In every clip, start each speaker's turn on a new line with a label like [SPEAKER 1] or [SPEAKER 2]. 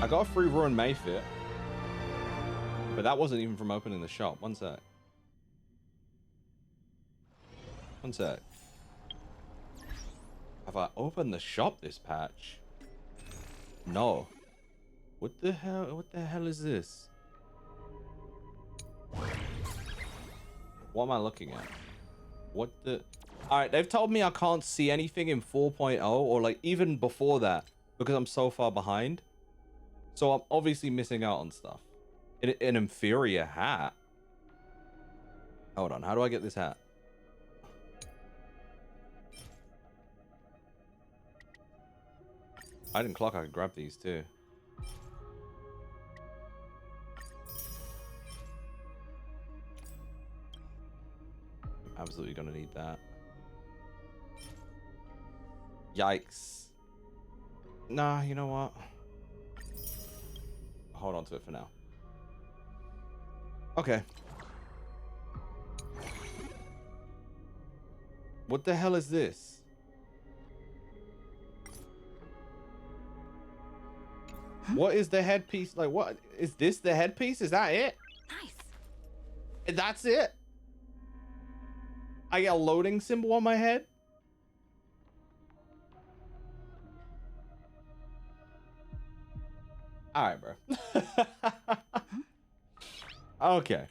[SPEAKER 1] I got a free Ruin Mayfit, but that wasn't even from opening the shop. One sec. One sec. Have I opened the shop this patch? No. What the hell? What the hell is this? What am I looking at? What the? Alright, they've told me I can't see anything in 4.0 or like even before that because I'm so far behind. So I'm obviously missing out on stuff. An inferior hat. Hold on, how do I get this hat? I didn't clock I could grab these too. I'm absolutely gonna need that. Yikes. Nah, you know what? Hold on to it for now. Okay. What the hell is this? What is the headpiece? Like, what is this? The headpiece? Is that it?
[SPEAKER 2] Nice.
[SPEAKER 1] That's it? I get a loading symbol on my head? All right, bro. Okay.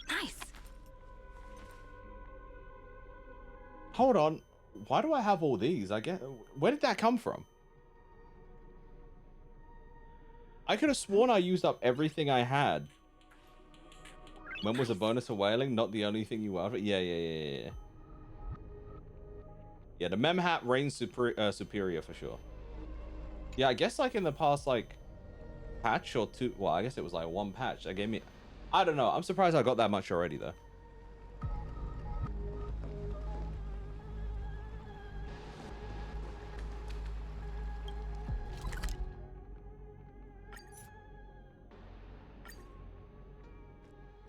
[SPEAKER 2] Nice.
[SPEAKER 1] Hold on. Why do I have all these? Where did that come from? I could have sworn I used up everything I had. When was a bonus of whaling? Not the only thing you were. Yeah. Yeah, the mem hat reigns superior for sure. Yeah, I guess like in the past like patch or two. Well, I guess it was like one patch. That gave me. I don't know. I'm surprised I got that much already though.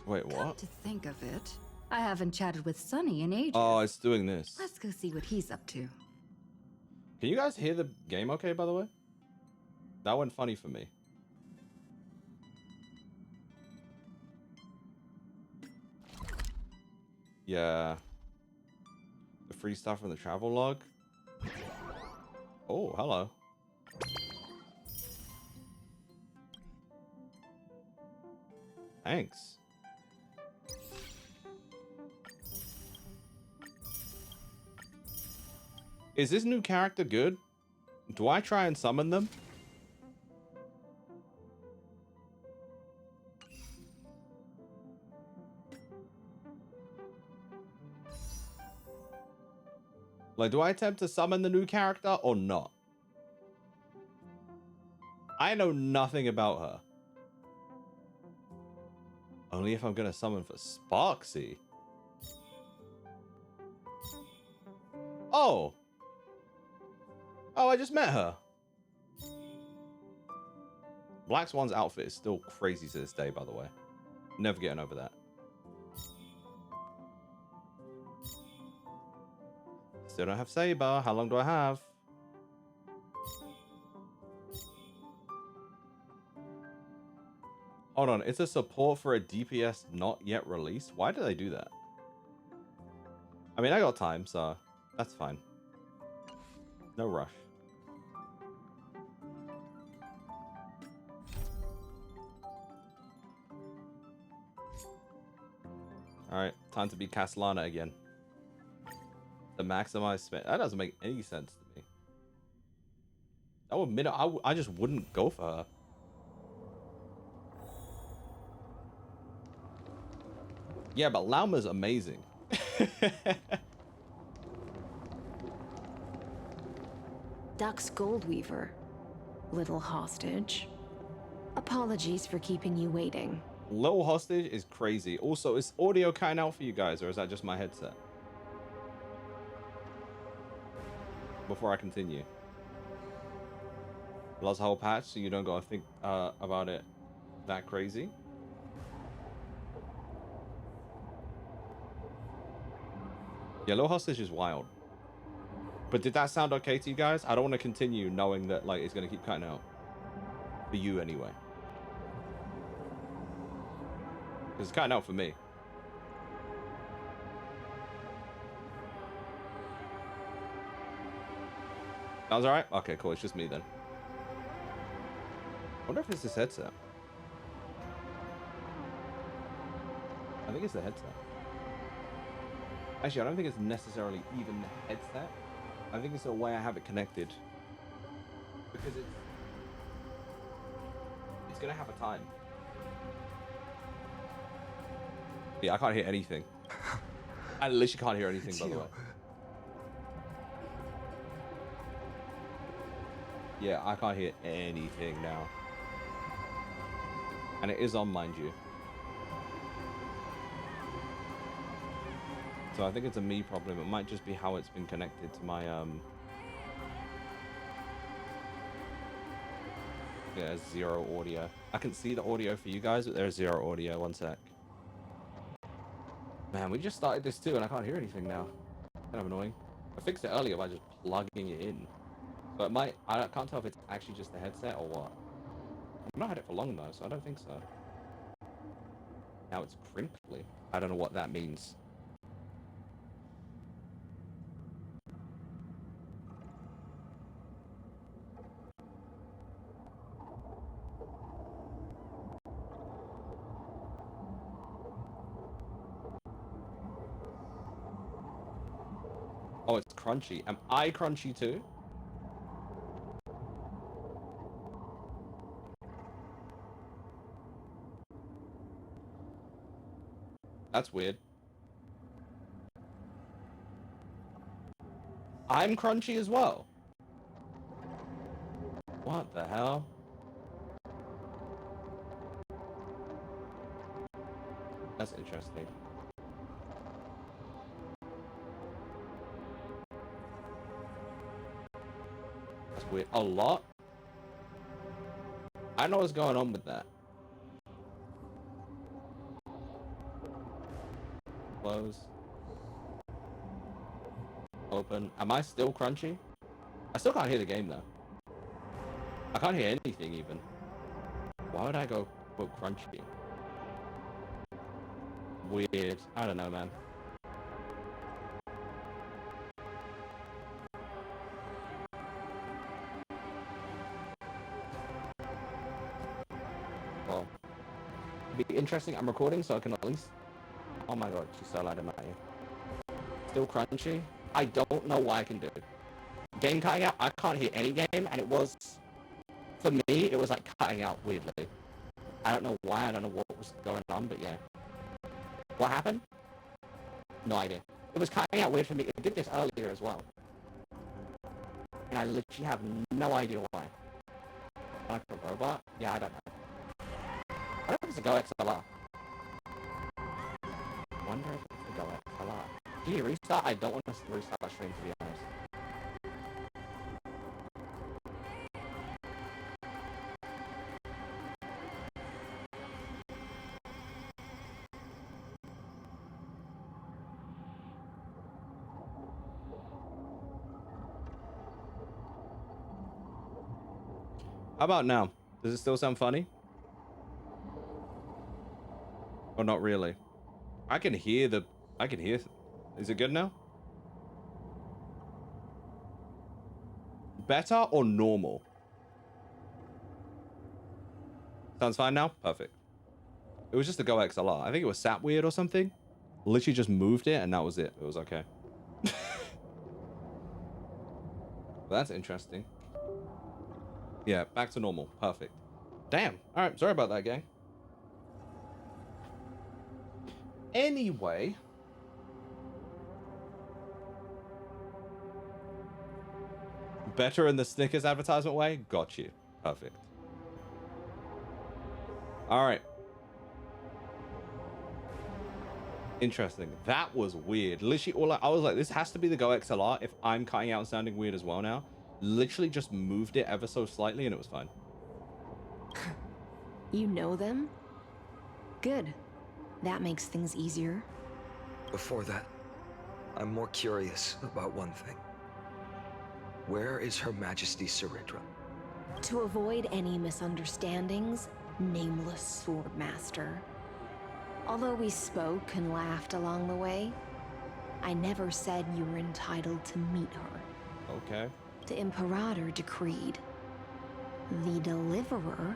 [SPEAKER 1] Wait, what?
[SPEAKER 2] Come to think of it, I haven't chatted with Sonny in ages.
[SPEAKER 1] Oh, it's doing this.
[SPEAKER 2] Let's go see what he's up to.
[SPEAKER 1] Can you guys hear the game okay, by the way? That went funny for me. Yeah. The free stuff from the travel log. Oh, hello. Thanks. Is this new character good? Do I try and summon them? Like, do I attempt to summon the new character or not? I know nothing about her. Only if I'm gonna summon for Sparksy. Oh! Oh, I just met her. Black Swan's outfit is still crazy to this day, by the way. Never getting over that. Still don't have Saber. How long do I have? Hold on. It's a support for a DPS not yet released. Why do they do that? I mean, I got time, so that's fine. No rush. Alright, time to be Castellana again. The maximize spend. That doesn't make any sense to me. I'll admit I just wouldn't go for her. Yeah, but Lauma's amazing.
[SPEAKER 3] Duck's Goldweaver. Little hostage. Apologies for keeping you waiting.
[SPEAKER 1] Little hostage is crazy. Also, is audio cutting out for you guys, or is that just my headset? Before I continue. Lost whole patch, so you don't gotta think about it that crazy. Yeah, Little hostage is wild. But did that sound okay to you guys? I don't want to continue knowing that like it's gonna keep cutting out. For you, anyway. Because it's cutting out for me. Sounds alright? Okay, cool. It's just me then. I wonder if it's this headset. I think it's the headset. Actually, I don't think it's necessarily even the headset. I think it's the way I have it connected. Because it's gonna have a time. Yeah, I can't hear anything. I literally can't hear anything, by the way. Yeah, I can't hear anything now. And it is on, mind you. So I think it's a me problem. It might just be how it's been connected to my yeah, zero audio. I can see the audio for you guys, but there's zero audio. One sec. Man, we just started this too, and I can't hear anything now. Kind of annoying. I fixed it earlier by just plugging it in. So it might, I can't tell if it's actually just the headset or what. I've not had it for long though, so I don't think so. Now it's crinkly. I don't know what that means. Oh, it's crunchy. Am I crunchy too? That's weird. I'm crunchy as well. What the hell? That's interesting. That's weird. A lot? I don't know what's going on with that. Close. Open. Am I still crunchy? I still can't hear the game though. I can't hear anything even. Why would I go quote crunchy? Weird. I don't know, man. Well, it'd be interesting. I'm recording, so I can at least. Oh my god, she's so loud in my ear. Still crunchy. I don't know why I can do it. Game cutting out. I can't hear any game, and it was, for me, it was like cutting out weirdly. I don't know why. I don't know what was going on, but yeah. What happened? No idea. It was cutting out weird for me. It did this earlier as well. And I literally have no idea why. Like a robot? Yeah, I don't know. I wonder if it's a Go XLR. I wonder if it's a Go XLR. Can you restart? I don't want to restart the stream, to be honest. How about now? Does it still sound funny? Or not really? I can hear the... I can hear... Is it good now? Better or normal? Sounds fine now? Perfect. It was just a Go XLR. I think it was sat weird or something. Literally just moved it and that was it. It was okay. Well, that's interesting. Yeah, back to normal. Perfect. Damn. All right. Sorry about that, gang. Anyway. Better in the Snickers advertisement way? Got you. Perfect. All right. Interesting. That was weird. Literally, I was like, this has to be the Go XLR if I'm cutting out and sounding weird as well now. Literally just moved it ever so slightly and it was fine.
[SPEAKER 3] You know them? Good. That makes things easier.
[SPEAKER 4] Before that, I'm more curious about one thing. Where is Her Majesty Cyrithra?
[SPEAKER 3] To avoid any misunderstandings, nameless Swordmaster. Although we spoke and laughed along the way, I never said you were entitled to meet her.
[SPEAKER 1] Okay.
[SPEAKER 3] The Imperator decreed. The Deliverer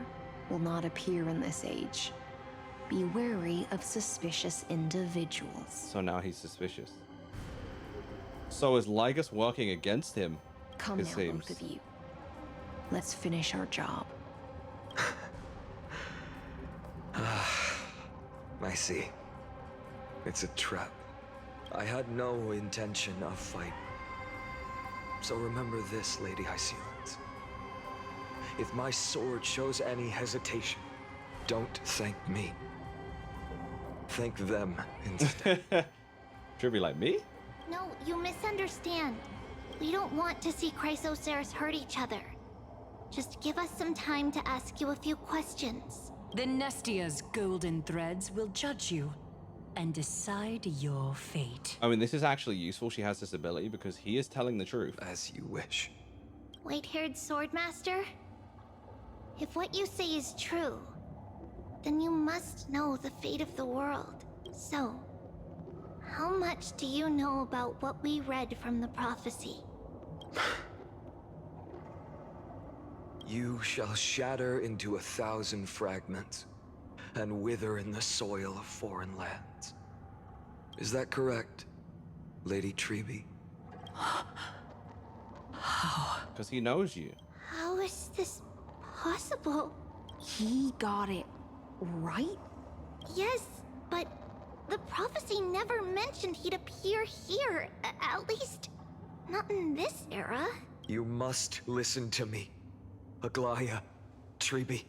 [SPEAKER 3] will not appear in this age. Be wary of suspicious individuals.
[SPEAKER 1] So now he's suspicious. So is Lygus working against him?
[SPEAKER 3] Come now, both of you. Let's finish our job.
[SPEAKER 4] I see. It's a trap. I had no intention of fight. So remember this, Lady Hyceolens. If my sword shows any hesitation, don't thank me. Thank them instead.
[SPEAKER 1] Should be like me?
[SPEAKER 5] No, you misunderstand. We don't want to see Chrysoceras hurt each other. Just give us some time to ask you a few questions.
[SPEAKER 2] The Nestia's golden threads will judge you and decide your fate.
[SPEAKER 1] I mean, this is actually useful. She has this ability because he is telling the truth.
[SPEAKER 4] As you wish.
[SPEAKER 5] White-haired Swordmaster? If what you say is true, then you must know the fate of the world. So, how much do you know about what we read from the prophecy?
[SPEAKER 4] You shall shatter into 1,000 fragments and wither in the soil of foreign lands. Is that correct, Lady Trebe?
[SPEAKER 1] Because he knows you.
[SPEAKER 5] How is this possible?
[SPEAKER 3] He got it right?
[SPEAKER 5] Yes, but the prophecy never mentioned he'd appear here. At least, not in this era.
[SPEAKER 4] You must listen to me, Aglaya, Trebe.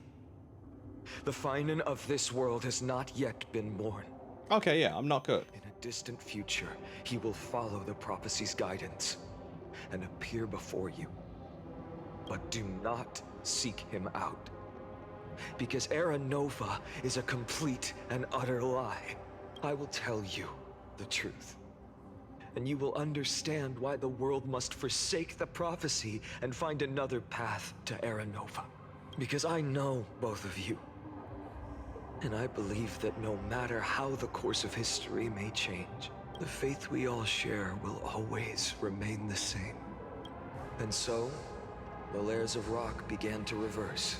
[SPEAKER 4] The Finan of this world has not yet been born.
[SPEAKER 1] Okay, yeah, I'm not good.
[SPEAKER 4] In a distant future, he will follow the prophecy's guidance and appear before you. But do not seek him out. Because Era Nova is a complete and utter lie. I will tell you the truth. And you will understand why the world must forsake the prophecy and find another path to Era Nova. Because I know both of you. And I believe that no matter how the course of history may change, the faith we all share will always remain the same. And so, the layers of rock began to reverse,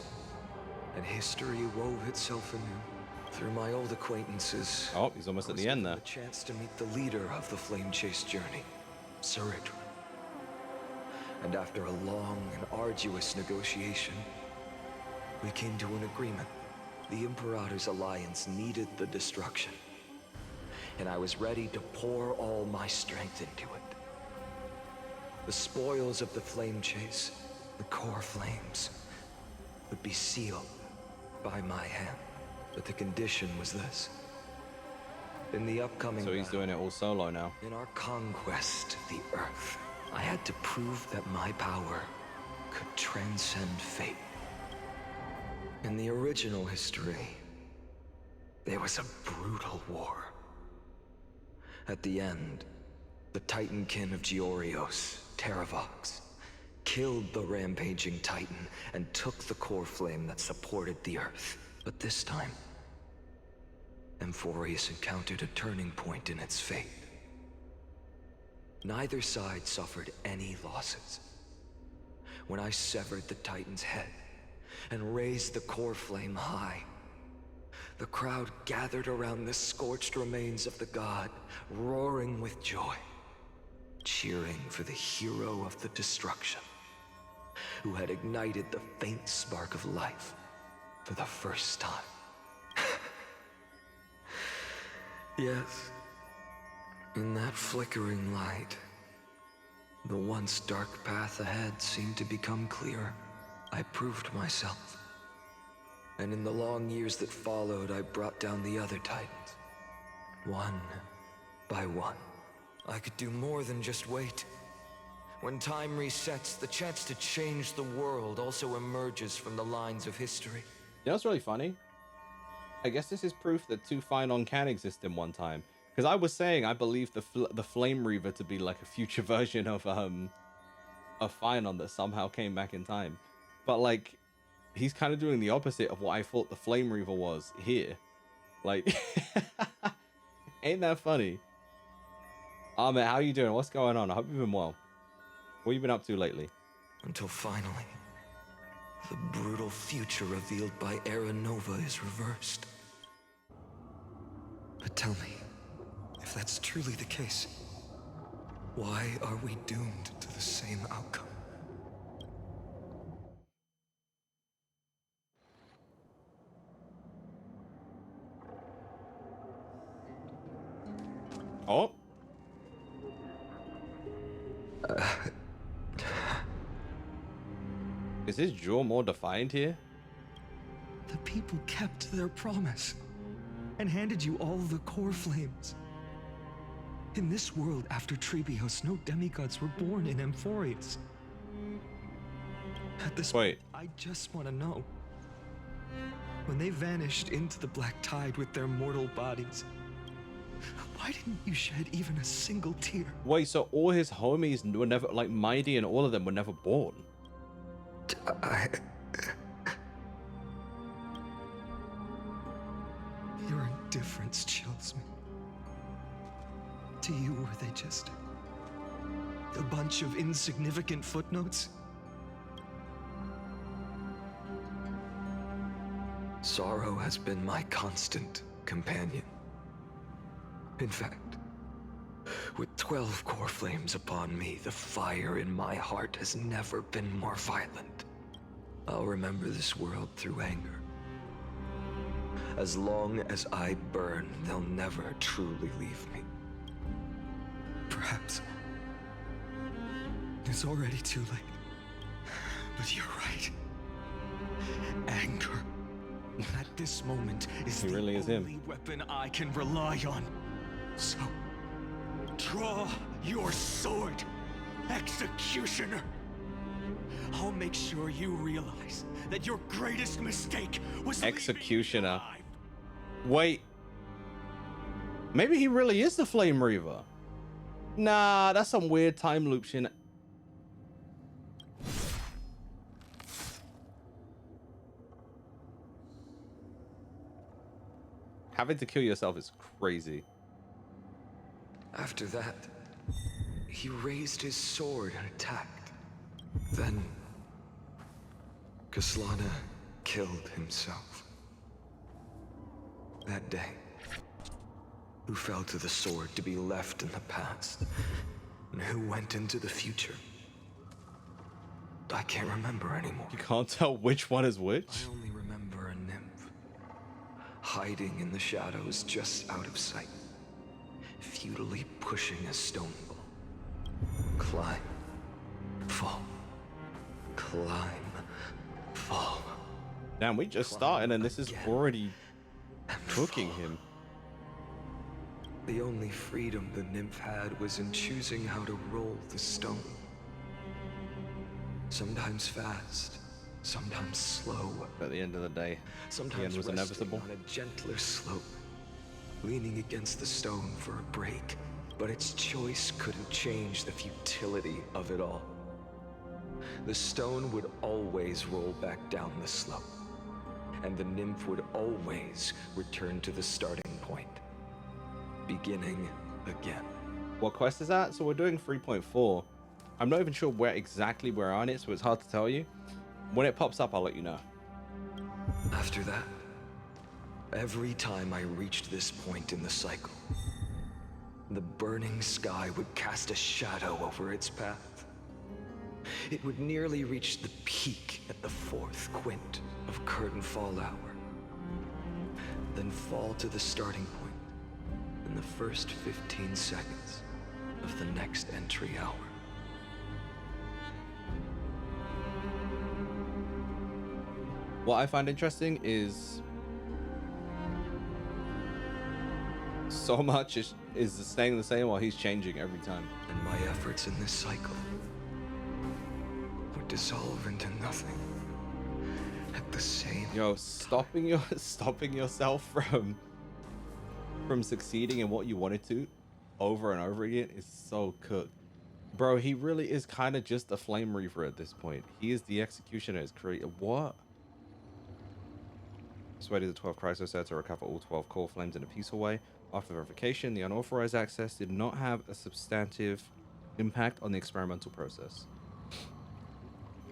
[SPEAKER 4] and history wove itself anew. Through my old acquaintances,
[SPEAKER 1] Oh, he's almost at the end there.
[SPEAKER 4] a chance to meet the leader of the Flame Chase journey, Saridra. And after a long and arduous negotiation, we came to an agreement. The Imperator's alliance needed the destruction, and I was ready to pour all my strength into it. The spoils of the Flame Chase, the core flames, would be sealed by my hand. But the condition was this. In the upcoming
[SPEAKER 1] So he's doing it all solo now.
[SPEAKER 4] in our conquest of the Earth, I had to prove that my power could transcend fate. In the original history, there was a brutal war. At the end, the Titankin of Georios, Terravox, killed the rampaging Titan and took the core flame that supported the Earth. But this time, Amphoreus encountered a turning point in its fate. Neither side suffered any losses. When I severed the Titan's head and raised the core flame high, the crowd gathered around the scorched remains of the god, roaring with joy, cheering for the hero of the destruction, who had ignited the faint spark of life for the first time. Yes, in that flickering light, the once dark path ahead seemed to become clearer. I proved myself. And in the long years that followed, I brought down the other Titans. One by one. I could do more than just wait. When time resets, the chance to change the world also emerges from the lines of history.
[SPEAKER 1] You know what's really funny? I guess this is proof that two Finon can exist in one time. Because I was saying I believe the Flame Reaver to be like a future version of Finon that somehow came back in time. But like, he's kind of doing the opposite of what I thought the Flame Reaver was here. Like, ain't that funny? Oh man, how you doing? What's going on? I hope you've been well. What have you been up to lately?
[SPEAKER 4] Until finally, the brutal future revealed by Era Nova is reversed. But tell me, if that's truly the case, why are we doomed to the same outcome?
[SPEAKER 1] Oh. Is his jaw more defined here?
[SPEAKER 4] The people kept their promise and handed you all the core flames. In this world after Trebios, no demigods were born in Amphoreus. At this point, I just want to know. When they vanished into the black tide with their mortal bodies, why didn't you shed even a single tear?
[SPEAKER 1] Wait, so all his homies were never, like Mighty and all of them were never born?
[SPEAKER 4] Your indifference chills me. To you, were they just a bunch of insignificant footnotes? Sorrow has been my constant companion. In fact, with 12 core flames upon me, the fire in my heart has never been more violent. I'll remember this world through anger. As long as I burn, they'll never truly leave me. Perhaps it's already too late. But you're right. Anger, at this moment, is the only weapon I can rely on. So, draw your sword, Executioner. I'll make sure you realize that your greatest mistake was
[SPEAKER 1] Executioner. Wait. Maybe he really is the Flame Reaver. Nah, that's some weird time loop shit. Having to kill yourself is crazy.
[SPEAKER 4] After that, he raised his sword and attacked. Then, Kaslana killed himself. That day, who fell to the sword to be left in the past, and who went into the future? I can't remember anymore.
[SPEAKER 1] You can't tell which one is which?
[SPEAKER 4] I only remember a nymph, hiding in the shadows just out of sight, futilely pushing a stone ball. Climb, fall, climb, fall.
[SPEAKER 1] Damn, we just started and this is already cooking him.
[SPEAKER 4] The only freedom the nymph had was in choosing how to roll the stone. Sometimes fast, sometimes slow.
[SPEAKER 1] At the end of the day,
[SPEAKER 4] sometimes
[SPEAKER 1] the end was inevitable.
[SPEAKER 4] On a gentler slope, leaning against the stone for a break. But its choice couldn't change the futility of it all. The stone would always roll back down the slope, and the nymph would always return to the starting point, beginning again.
[SPEAKER 1] What quest is that? So we're doing 3.4. I'm not even sure where exactly we're on it, so it's hard to tell you. When it pops up, I'll let you know.
[SPEAKER 4] After that, every time I reached this point in the cycle, the burning sky would cast a shadow over its path. It would nearly reach the peak at the 4th quint of curtain fall hour, then fall to the starting point in the first 15 seconds of the next entry hour.
[SPEAKER 1] What I find interesting is so much is staying the same while he's changing every time.
[SPEAKER 4] And my efforts in this cycle would dissolve into nothing at the same
[SPEAKER 1] Yo, stopping yourself from succeeding in what you wanted to over and over again is so cooked. Bro, he really is kind of just a Flame Reaver at this point. He is the Executioner, his creator. What? persuaded the 12 Chrysosets to recover all 12 core flames in a peaceful way. After verification, the unauthorized access did not have a substantive impact on the experimental process.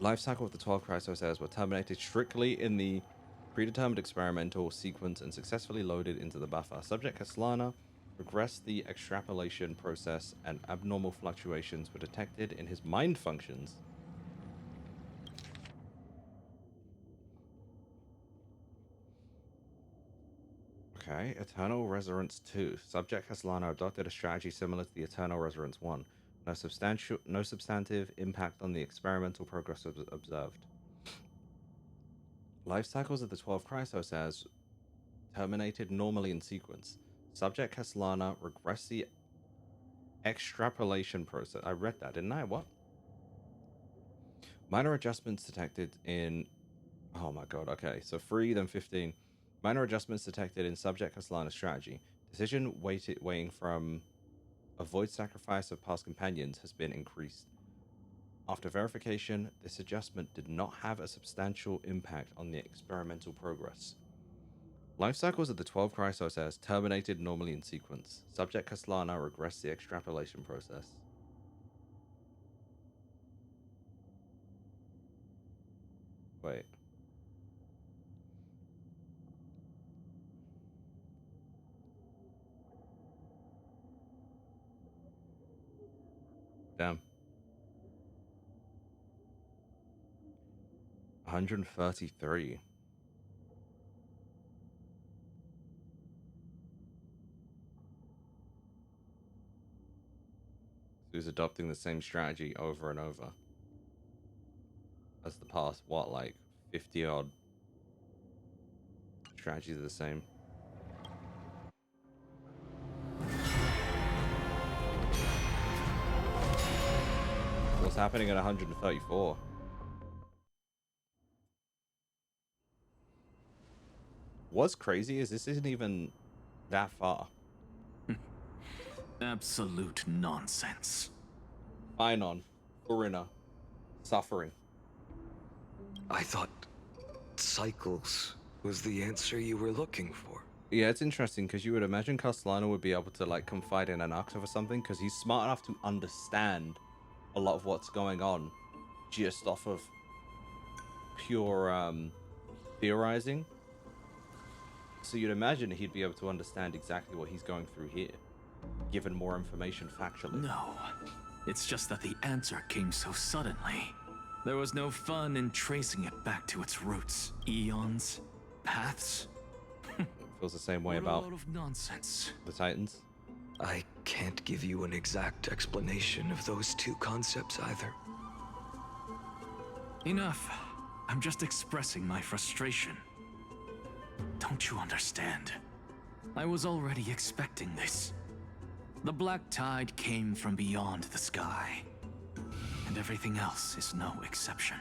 [SPEAKER 1] Life cycle of the 12 Chrysosets were terminated strictly in the predetermined experimental sequence and successfully loaded into the buffer. Subject Kaslana regressed the extrapolation process and abnormal fluctuations were detected in his mind functions. Okay, Eternal Resurrence 2. Subject Kaslana adopted a strategy similar to the Eternal Resurrence 1. No substantive impact on the experimental progress observed. Life cycles of the 12 Chrysosets terminated normally in sequence. Subject Kaslana regressed the extrapolation process. I read that, didn't I? What? Minor adjustments detected in... Oh my god, okay. So 3, then 15. Minor adjustments detected in Subject Kaslana's strategy. Decision weighing from avoid sacrifice of past companions has been increased. After verification, this adjustment did not have a substantial impact on the experimental progress. Life cycles of the 12 Chrysosets terminated normally in sequence. Subject Kaslana regressed the extrapolation process. Wait. Damn. 133. Who's adopting the same strategy over and over as the past, what, like 50 odd strategies are the same. What's happening at 134? What's crazy is this isn't even that far.
[SPEAKER 6] Absolute nonsense.
[SPEAKER 1] Einon, Corinna, suffering.
[SPEAKER 4] I thought cycles was the answer you were looking for.
[SPEAKER 1] Yeah, it's interesting because you would imagine Castellano would be able to like confide in an actor or something because he's smart enough to understand a lot of what's going on just off of pure theorizing. So you'd imagine he'd be able to understand exactly what he's going through here, given more information factually.
[SPEAKER 6] No, it's just that the answer came so suddenly. There was no fun in tracing it back to its roots. Eons, paths.
[SPEAKER 1] Feels the same way
[SPEAKER 6] What
[SPEAKER 1] about
[SPEAKER 6] a load of nonsense.
[SPEAKER 1] the Titans.
[SPEAKER 4] I can't give you an exact explanation of those two concepts either.
[SPEAKER 6] Enough. I'm just expressing my frustration. Don't you understand? I was already expecting this. The black tide came from beyond the sky. And everything else is no exception.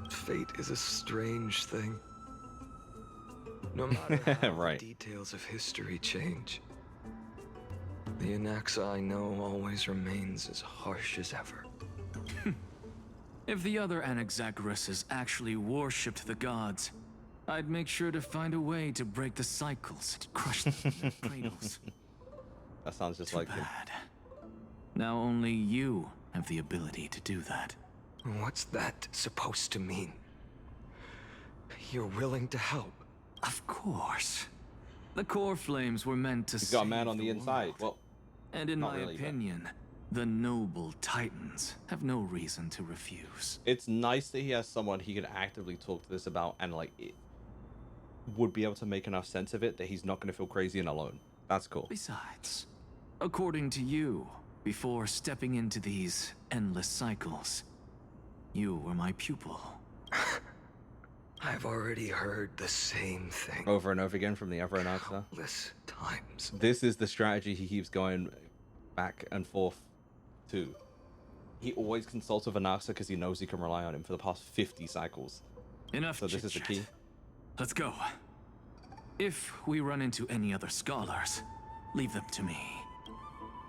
[SPEAKER 4] Fate is a strange thing. No matter how
[SPEAKER 1] Right.
[SPEAKER 4] the details of history change, the Anaxa I know always remains as harsh as ever.
[SPEAKER 6] If the other Anaxagoras actually worshipped the gods, I'd make sure to find a way to break the cycles and crush them in their cradles.
[SPEAKER 1] That sounds just
[SPEAKER 6] Too
[SPEAKER 1] like him.
[SPEAKER 6] bad. Now only you have the ability to do that.
[SPEAKER 4] What's that supposed to mean? You're willing to help?
[SPEAKER 6] Of course. The core flames were meant to
[SPEAKER 1] He's got a
[SPEAKER 6] save
[SPEAKER 1] man on the inside.
[SPEAKER 6] world.
[SPEAKER 1] Well,
[SPEAKER 6] And in
[SPEAKER 1] not
[SPEAKER 6] my
[SPEAKER 1] really, but-
[SPEAKER 6] opinion, the noble titans have no reason to refuse.
[SPEAKER 1] it's nice that he has someone he can actively talk to this about and like it would be able to make enough sense of it that he's not going to feel crazy and alone. That's cool.
[SPEAKER 6] Besides, according to you, before stepping into these endless cycles, you were my pupil.
[SPEAKER 4] I've already heard the same thing
[SPEAKER 1] Over and over again from the other Anaxa.
[SPEAKER 4] countless times.
[SPEAKER 1] This is the strategy he keeps going back and forth to. He always consults with Anaxa because he knows he can rely on him for the past 50 cycles.
[SPEAKER 6] Enough
[SPEAKER 1] So this is the
[SPEAKER 6] chit-chat.
[SPEAKER 1] key.
[SPEAKER 6] Let's go. If we run into any other scholars, leave them to me.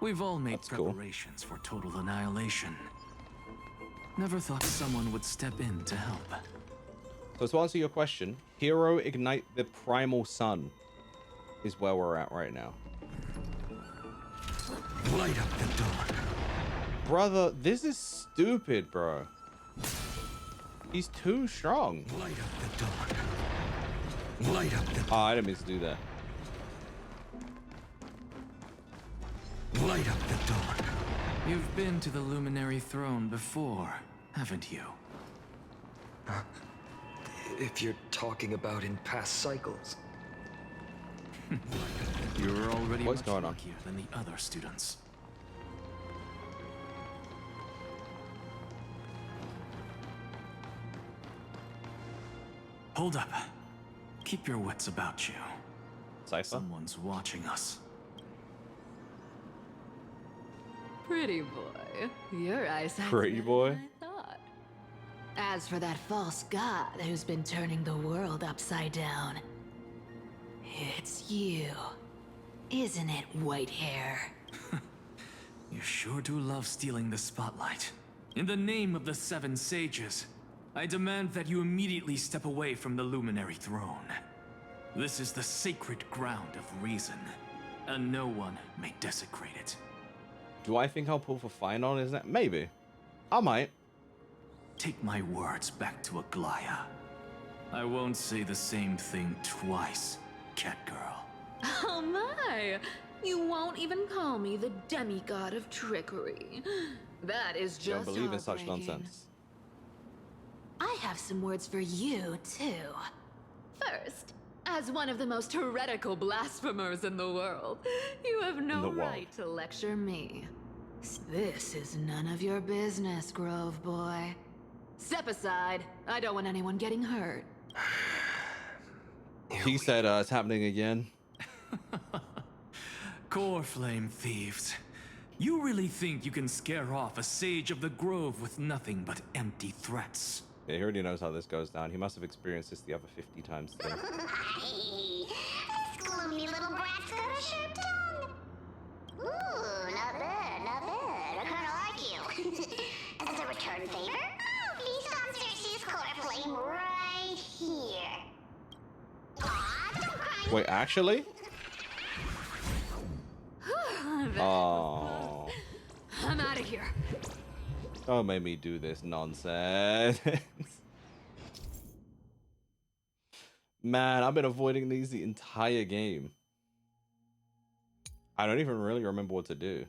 [SPEAKER 6] We've all made
[SPEAKER 1] That's cool.
[SPEAKER 6] preparations for total annihilation. Never thought someone would step in to help.
[SPEAKER 1] So to answer your question, Hero Ignite the Primal Sun is where we're at right now.
[SPEAKER 6] Light up the dawn.
[SPEAKER 1] Brother, this is stupid, bro. He's too strong.
[SPEAKER 6] Light up the dawn. Light up the
[SPEAKER 1] Oh, I didn't mean to do that.
[SPEAKER 6] Light up the dawn. You've been to the Luminary Throne before, haven't you?
[SPEAKER 4] If you're talking about in past cycles.
[SPEAKER 6] You were already
[SPEAKER 1] What's
[SPEAKER 6] much
[SPEAKER 1] going on?
[SPEAKER 6] luckier than the other students. Hold up. Keep your wits about you.
[SPEAKER 1] Cypher?
[SPEAKER 6] Someone's watching us.
[SPEAKER 7] Pretty boy, your eyesight's
[SPEAKER 1] Pretty
[SPEAKER 7] better
[SPEAKER 1] boy?
[SPEAKER 7] than I thought. As for that false god who's been turning the world upside down, it's you, isn't it, white hair?
[SPEAKER 6] You sure do love stealing the spotlight. In the name of the Seven Sages, I demand that you immediately step away from the Luminary Throne. This is the sacred ground of reason, and no one may desecrate it.
[SPEAKER 1] Do I think I'll pull for fine on his neck? Maybe. I might.
[SPEAKER 6] Take my words back to Aglaya. I won't say the same thing twice, Catgirl.
[SPEAKER 7] Oh my! You won't even call me the demigod of trickery. That is
[SPEAKER 1] I don't
[SPEAKER 7] just
[SPEAKER 1] believe in such
[SPEAKER 7] heartbreaking.
[SPEAKER 1] nonsense.
[SPEAKER 7] I have some words for you, too. First, as one of the most heretical blasphemers in the world, you have
[SPEAKER 1] In
[SPEAKER 7] no
[SPEAKER 1] the world.
[SPEAKER 7] right to lecture me. This is none of your business, Grove Boy. Step aside. I don't want anyone getting hurt.
[SPEAKER 1] He said it's happening again.
[SPEAKER 6] Core Flame Thieves. You really think you can scare off a Sage of the Grove with nothing but empty threats?
[SPEAKER 1] Yeah, he already knows how this goes down. He must have experienced this the other 50 times too.
[SPEAKER 5] Hey, this gloomy little brat's got a sharp tongue. Ooh, not bad, not bad. I kinda like you. As a return favor, please insert his core flame right here. Aw, don't cry.
[SPEAKER 1] Wait, actually? Oh.
[SPEAKER 7] I'm out of here.
[SPEAKER 1] Don't make me do this nonsense. Man, I've been avoiding these the entire game. I don't even really remember what to do.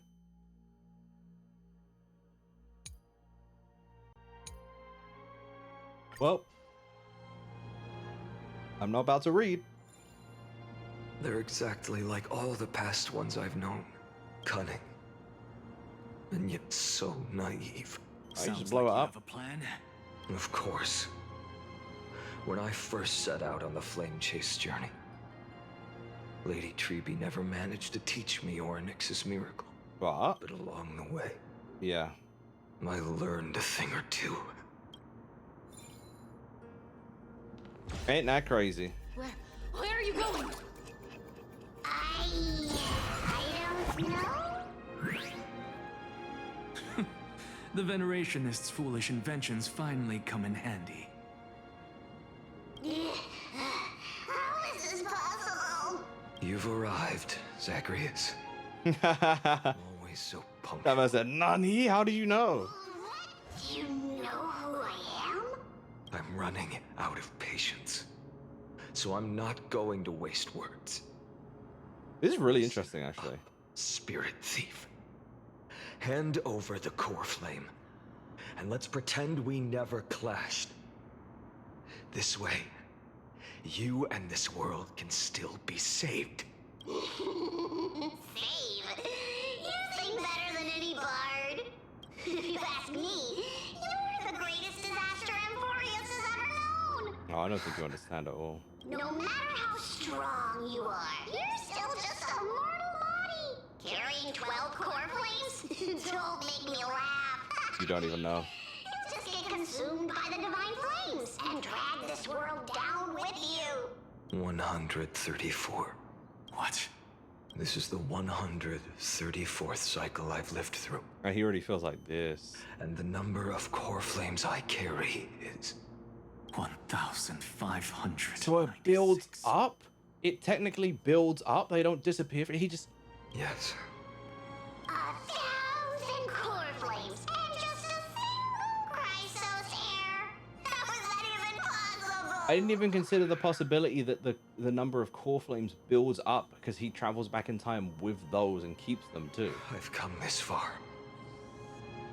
[SPEAKER 1] Well, I'm not about to read.
[SPEAKER 4] They're exactly like all the past ones I've known. Cunning. And yet so naive.
[SPEAKER 1] I just
[SPEAKER 6] Sounds
[SPEAKER 1] blow
[SPEAKER 6] like
[SPEAKER 1] it
[SPEAKER 6] you
[SPEAKER 1] up.
[SPEAKER 6] have a plan.
[SPEAKER 4] Of course. When I first set out on the Flame Chase journey, Lady Treby never managed to teach me Orynyx's miracle.
[SPEAKER 1] But,
[SPEAKER 4] But along the way,
[SPEAKER 1] yeah.
[SPEAKER 4] I learned a thing or two.
[SPEAKER 1] Ain't that crazy?
[SPEAKER 7] Where are you going?
[SPEAKER 5] I don't know.
[SPEAKER 6] The Venerationists' foolish inventions finally come in handy.
[SPEAKER 5] How is this possible?
[SPEAKER 4] You've arrived, Zacharias. Always so
[SPEAKER 1] That
[SPEAKER 4] punctual.
[SPEAKER 1] man said, Nani, how do you know?
[SPEAKER 5] What? Do you know who I am?
[SPEAKER 4] I'm running out of patience. So I'm not going to waste words.
[SPEAKER 1] This is really interesting, actually.
[SPEAKER 4] Spirit Thief. Hand over the core flame, and let's pretend we never clashed. This way, you and this world can still be saved.
[SPEAKER 5] Save. You sing better than any bard. If you ask me, you're the greatest disaster Amphoreus has ever known.
[SPEAKER 1] Oh, I don't think you understand at all.
[SPEAKER 5] No matter how strong you are, you're still just a mortal body. Carrying 12 core flames? Don't make me laugh.
[SPEAKER 1] You don't even know.
[SPEAKER 5] You'll just get consumed by the divine flames and drag this world down with you.
[SPEAKER 4] 134.
[SPEAKER 6] What?
[SPEAKER 4] This is the 134th cycle I've lived through.
[SPEAKER 1] And he already feels like this.
[SPEAKER 4] And the number of core flames I carry is
[SPEAKER 6] 1,500.
[SPEAKER 1] So it builds up? It technically builds up? They don't disappear? He just...
[SPEAKER 4] Yes.
[SPEAKER 5] 1,000 core flames and just a single Chrysos heir. How is that even possible?
[SPEAKER 1] I didn't even consider the possibility that the number of core flames builds up because he travels back in time with those and keeps them too.
[SPEAKER 4] I've come this far.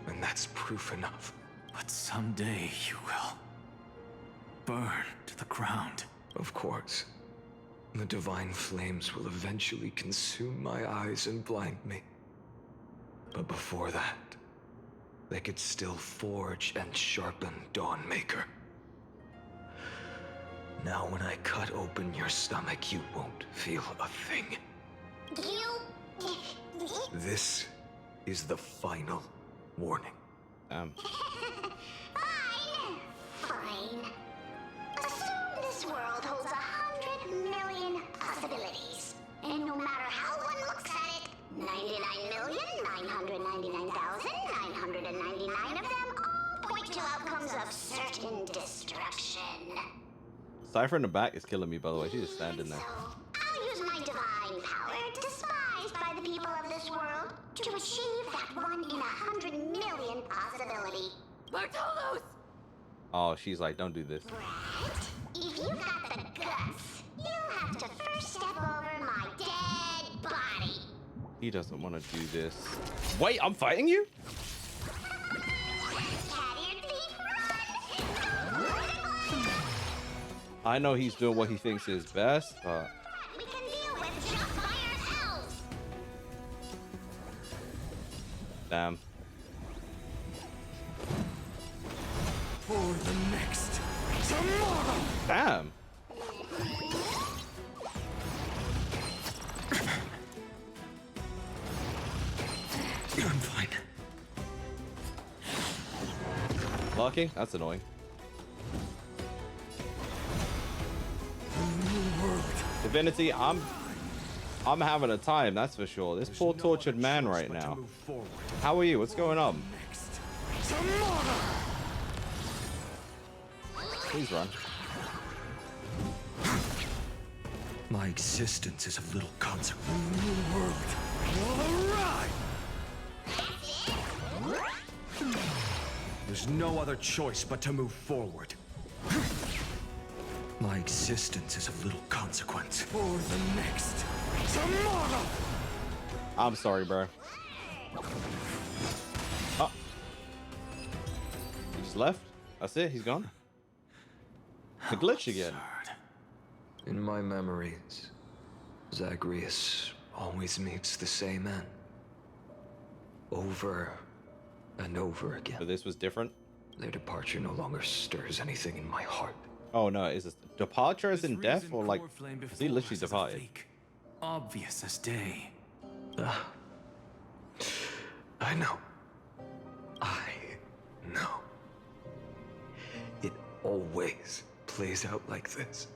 [SPEAKER 4] And that's proof enough.
[SPEAKER 6] But someday you will burn to the ground.
[SPEAKER 4] Of course. The divine flames will eventually consume my eyes and blind me. But before that, they could still forge and sharpen Dawnmaker. Now when I cut open your stomach, you won't feel a thing.
[SPEAKER 5] You...
[SPEAKER 4] This is the final warning.
[SPEAKER 5] Fine. Fine. Assume this world holds 100 million possibilities. And no matter how one looks at it, 99,999,999 of them all point to outcomes of certain destruction.
[SPEAKER 1] Cypher in the back is killing me, by the way. She's just standing there.
[SPEAKER 5] So, I'll use my divine power, despised by the people of this world, to achieve that 1 in 100 million possibility. Bartolos!
[SPEAKER 1] Oh, she's like, don't do this.
[SPEAKER 5] Right? If you got the guts, you'll have to first step over my dead body.
[SPEAKER 1] He doesn't want to do this. Wait, I'm fighting you?
[SPEAKER 5] Cat-eared thief, run!
[SPEAKER 1] I know he's doing what he thinks is best, but...
[SPEAKER 5] We can deal with just by ourselves.
[SPEAKER 1] Damn.
[SPEAKER 6] For the next tomorrow.
[SPEAKER 1] Damn.
[SPEAKER 6] I'm fine.
[SPEAKER 1] Lucky? That's annoying. Divinity, I'm having a time, that's for sure. This poor tortured man right now. How are you? What's going on? Please run.
[SPEAKER 4] My existence is of little consequence. There's no other choice but to move forward. My existence is of little consequence.
[SPEAKER 6] For the next tomorrow.
[SPEAKER 1] I'm sorry, bro. Oh. He just left? That's it? He's gone? The glitch again.
[SPEAKER 4] In my memories, Zagreus always meets the same end. Over and over again.
[SPEAKER 1] But this was different?
[SPEAKER 4] Their departure no longer stirs anything in my heart.
[SPEAKER 1] Oh no, is this departure as in death or like is he literally departed?
[SPEAKER 6] Obvious as day.
[SPEAKER 4] I know. I know. It always plays out like this.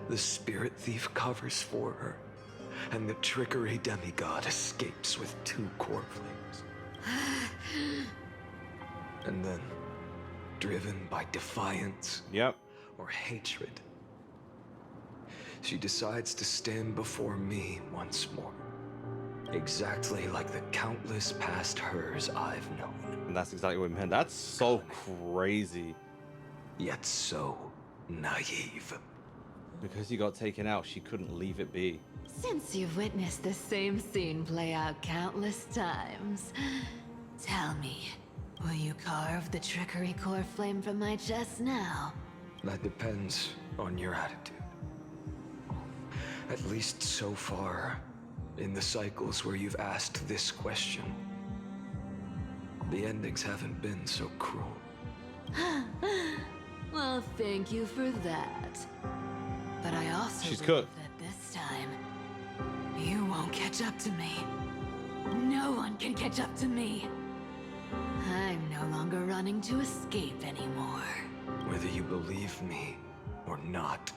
[SPEAKER 4] The spirit thief covers for her, and the trickery demigod escapes with 2 core flames. And then, driven by defiance or hatred, she decides to stand before me once more. Exactly like the countless past hers I've known.
[SPEAKER 1] And that's exactly what we meant. That's so crazy.
[SPEAKER 4] Yet so naive.
[SPEAKER 1] Because he got taken out, she couldn't leave it be.
[SPEAKER 7] Since you've witnessed the same scene play out countless times, tell me, will you carve the trickery core flame from my chest now?
[SPEAKER 4] That depends on your attitude. At least so far, in the cycles where you've asked this question, the endings haven't been so cruel.
[SPEAKER 7] Well, thank you for that. But I also
[SPEAKER 1] She's
[SPEAKER 7] believe
[SPEAKER 1] cooked.
[SPEAKER 7] that this time, you won't catch up to me. No one can catch up to me. I'm no longer running to escape anymore.
[SPEAKER 4] Whether you believe me or not,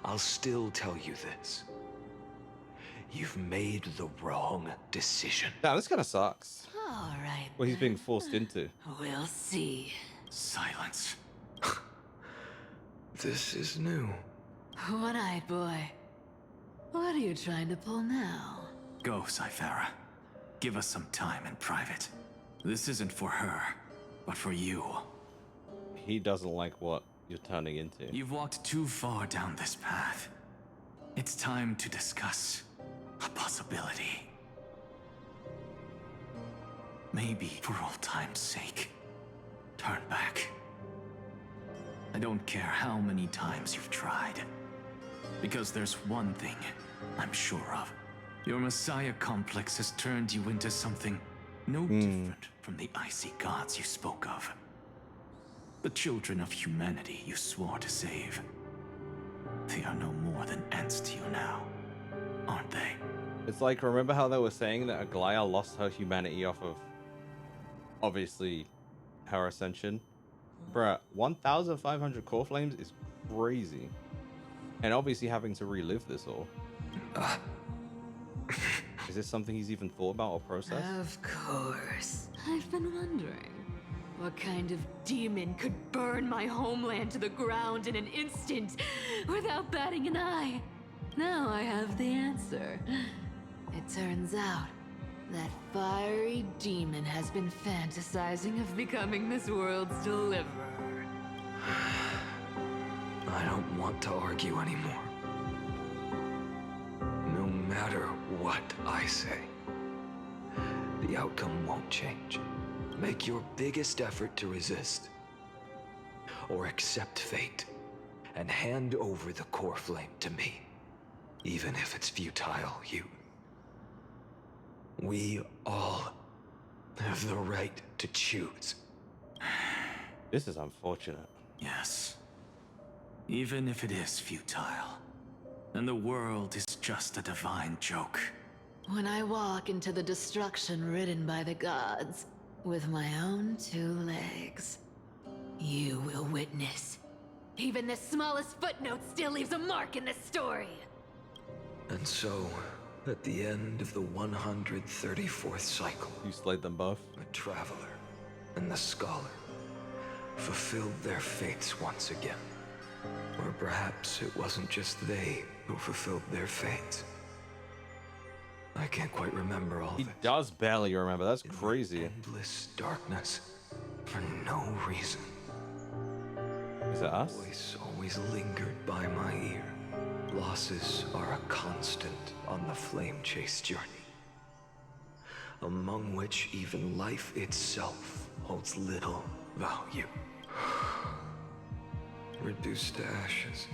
[SPEAKER 4] I'll still tell you this. You've made the wrong decision.
[SPEAKER 1] Now this kind of sucks.
[SPEAKER 7] All right.
[SPEAKER 1] What he's being forced into.
[SPEAKER 7] We'll see.
[SPEAKER 6] Silence.
[SPEAKER 4] this is new.
[SPEAKER 7] One-eyed boy. What are you trying to pull now?
[SPEAKER 6] Go, Cythera. Give us some time in private. This isn't for her, but for you.
[SPEAKER 1] He doesn't like what you're turning into.
[SPEAKER 6] You've walked too far down this path. It's time to discuss a possibility. Maybe for old time's sake, turn back. I don't care how many times you've tried. Because there's one thing I'm sure of. Your Messiah complex has turned you into something no different from the icy gods you spoke of. The children of humanity you swore to save. They are no more than ants to you now, aren't they?
[SPEAKER 1] It's like, remember how they were saying that Aglaya lost her humanity off of, obviously, her ascension? Bruh, 1,500 core flames is crazy. And obviously having to relive this all. Is this something he's even thought about or processed?
[SPEAKER 7] Of course. I've been wondering, what kind of demon could burn my homeland to the ground in an instant without batting an eye? Now I have the answer. It turns out that fiery demon has been fantasizing of becoming this world's deliverer.
[SPEAKER 4] I don't want to argue anymore. No matter what I say, the outcome won't change. Make your biggest effort to resist. Or accept fate and hand over the core flame to me. Even if it's futile, we all have the right to choose.
[SPEAKER 1] This is unfortunate.
[SPEAKER 6] Yes. Even if it is futile. And the world is just a divine joke.
[SPEAKER 7] When I walk into the destruction written by the gods, with my own 2 legs, you will witness. Even the smallest footnote still leaves a mark in this story.
[SPEAKER 4] And so, at the end of the 134th cycle,
[SPEAKER 1] You slayed them both.
[SPEAKER 4] the Traveler and the Scholar fulfilled their fates once again. Or perhaps it wasn't just they who fulfilled their fates. I can't quite remember all
[SPEAKER 1] He
[SPEAKER 4] of it.
[SPEAKER 1] does barely remember. That's
[SPEAKER 4] In the
[SPEAKER 1] crazy.
[SPEAKER 4] endless darkness, for no reason.
[SPEAKER 1] Is it us?
[SPEAKER 4] Voice always lingered by my ear. Losses are a constant on the flame chase journey, among which even life itself holds little value. Reduced to ashes.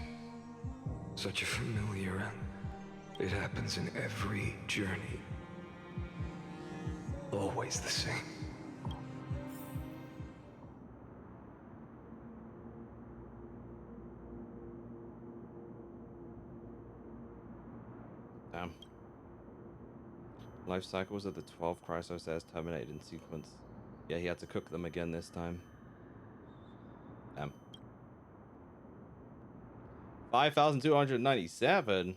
[SPEAKER 4] Such a familiar end. It happens in every journey. Always the same.
[SPEAKER 1] Damn. Life cycles of the 12 Chrysosaurs terminated in sequence. Yeah, he had to cook them again this time. Damn. 5,297.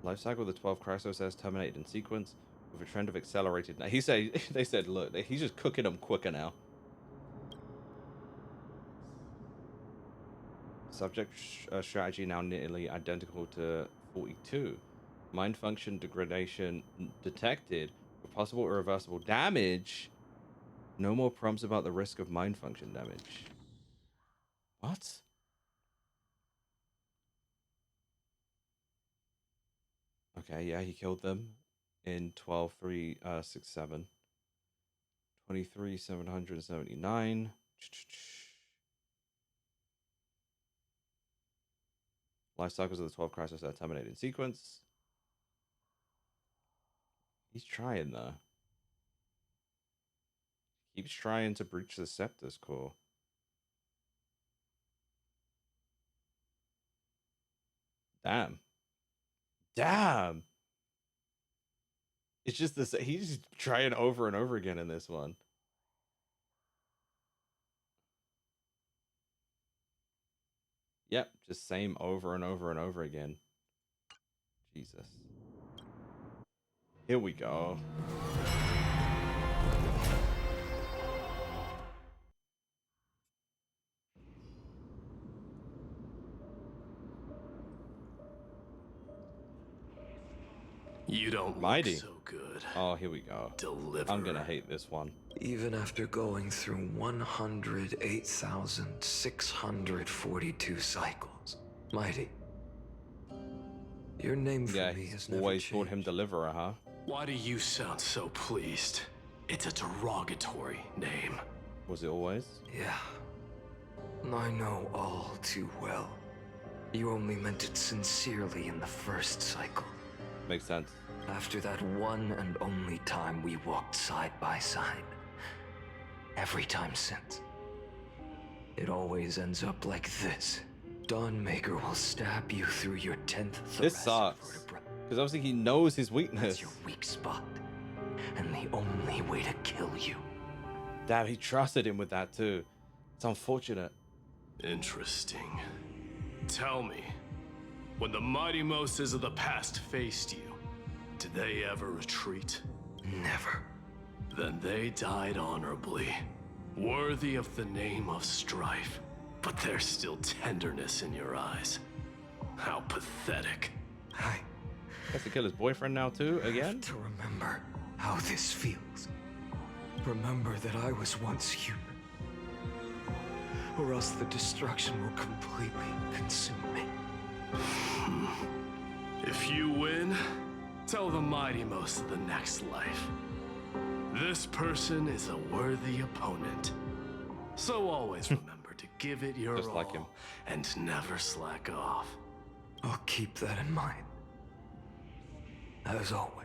[SPEAKER 1] Life cycle of the 12 Chrysosaurs terminated in sequence with a trend of accelerated. Now he said, they said, look, he's just cooking them quicker now. Subject strategy now nearly identical to 42. Mind function degradation detected with possible irreversible damage. No more prompts about the risk of mind function damage. What? Okay, yeah, he killed them in 12,367. 23,779. Life cycles of the 12 crisis are terminated in sequence. He's trying though. Keeps trying to breach the Scepter's core. Damn. Damn. It's just this. He's trying over and over again in this one. Yep, just same over and over and over again. Jesus. Here we go.
[SPEAKER 8] You don't
[SPEAKER 1] Mighty.
[SPEAKER 8] look so good.
[SPEAKER 1] Oh, here we go.
[SPEAKER 8] Deliver.
[SPEAKER 1] I'm gonna hate this one.
[SPEAKER 4] Even after going through 108,642 cycles, Mighty, your name for
[SPEAKER 1] Yeah,
[SPEAKER 4] me
[SPEAKER 1] he's
[SPEAKER 4] has never
[SPEAKER 1] always
[SPEAKER 4] changed.
[SPEAKER 1] called him Deliverer, huh?
[SPEAKER 8] Why do you sound so pleased? It's a derogatory name.
[SPEAKER 1] Was it always?
[SPEAKER 4] Yeah. I know all too well. You only meant it sincerely in the first cycle.
[SPEAKER 1] Makes sense.
[SPEAKER 4] After that one and only time we walked side by side. Every time since. It always ends up like this. Dawnmaker will stab you through your 10th
[SPEAKER 1] This
[SPEAKER 4] thoracic
[SPEAKER 1] sucks.
[SPEAKER 4] vertebra.
[SPEAKER 1] Because obviously he knows his weakness.
[SPEAKER 4] That's your weak spot. And the only way to kill you.
[SPEAKER 1] Damn, he trusted him with that too. It's unfortunate.
[SPEAKER 8] Interesting. Tell me, when the mighty Moses of the past faced you, did they ever retreat?
[SPEAKER 4] Never.
[SPEAKER 8] Then they died honorably, worthy of the name of strife. But there's still tenderness in your eyes. How pathetic.
[SPEAKER 4] I
[SPEAKER 1] Has to kill his boyfriend now too, again?
[SPEAKER 4] have to remember how this feels. Remember that I was once human. Or else the destruction will completely consume me.
[SPEAKER 8] If you win, tell the mighty most of the next life. This person is a worthy opponent. So always remember to give it your
[SPEAKER 1] Just
[SPEAKER 8] all
[SPEAKER 1] like him.
[SPEAKER 8] and never slack off.
[SPEAKER 4] I'll keep that in mind. As always.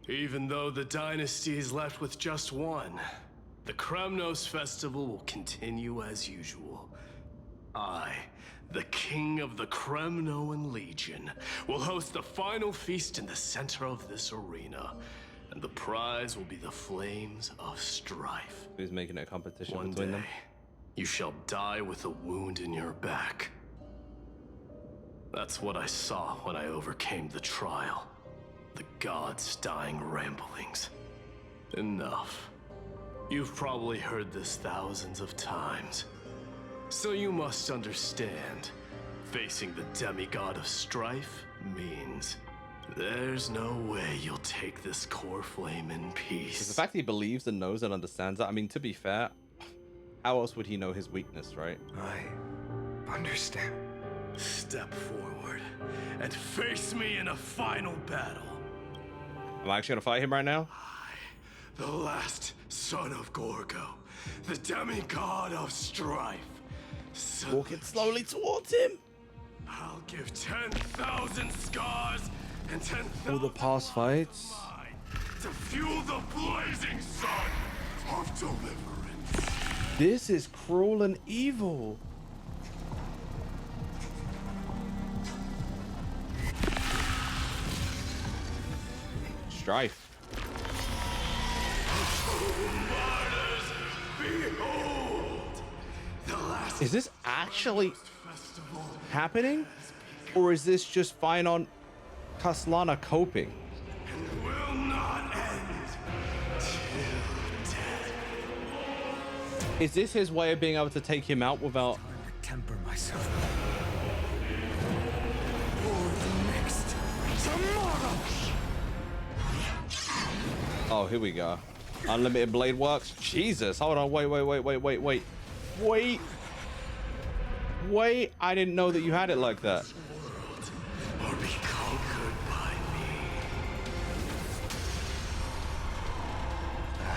[SPEAKER 8] Even though the dynasty is left with just one, the Kremnos festival will continue as usual. I, the king of the Kremnoan Legion, will host the final feast in the center of this arena, and the prize will be the flames of strife.
[SPEAKER 1] He's making it a competition
[SPEAKER 8] One
[SPEAKER 1] between
[SPEAKER 8] day,
[SPEAKER 1] them.
[SPEAKER 8] you shall die with a wound in your back. That's what I saw when I overcame the trial. The gods' dying ramblings. Enough. You've probably heard this thousands of times. So you must understand, facing the demigod of strife means there's no way you'll take this core flame in peace.
[SPEAKER 1] The fact that he believes and knows and understands that, I mean, to be fair, how else would he know his weakness, right?
[SPEAKER 4] I understand.
[SPEAKER 8] Step forward and face me in a final battle.
[SPEAKER 1] Am I actually gonna fight him right now?
[SPEAKER 8] The last son of Gorgo, the demigod of strife.
[SPEAKER 1] Walking slowly towards him.
[SPEAKER 8] I'll give 10,000 scars and 10,000
[SPEAKER 1] All the past fights.
[SPEAKER 8] to fuel the blazing sun of deliverance.
[SPEAKER 1] This is cruel and evil. Strife. Is this actually happening? Or is this just fine on Kaslana coping?
[SPEAKER 8] Will not end till death.
[SPEAKER 1] Is this his way of being able to take him out without...
[SPEAKER 4] Temper myself. For the next tomorrow.
[SPEAKER 1] Oh, here we go. Unlimited blade works. Jesus. Hold on. Wait. Wait. I didn't know that you had it like that.
[SPEAKER 8] Or be conquered by me.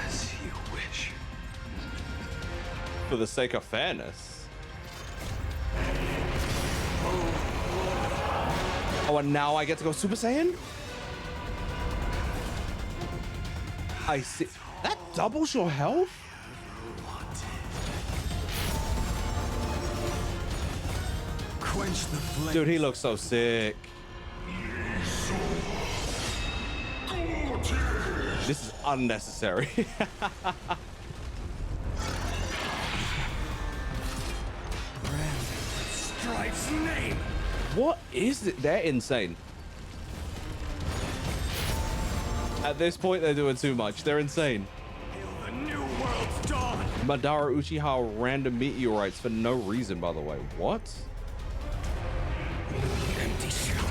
[SPEAKER 4] As you wish.
[SPEAKER 1] For the sake of fairness. Oh, and now I get to go Super Saiyan? I see. That doubles your health?
[SPEAKER 4] Quench the flame.
[SPEAKER 1] Dude, he looks so sick. This is unnecessary.
[SPEAKER 4] Strife's name.
[SPEAKER 1] What is it? They're insane. At this point, they're doing too much. They're insane.
[SPEAKER 4] The new world's dawn.
[SPEAKER 1] Madara Uchiha random meteorites for no reason, by the way. What?
[SPEAKER 4] Empty shell.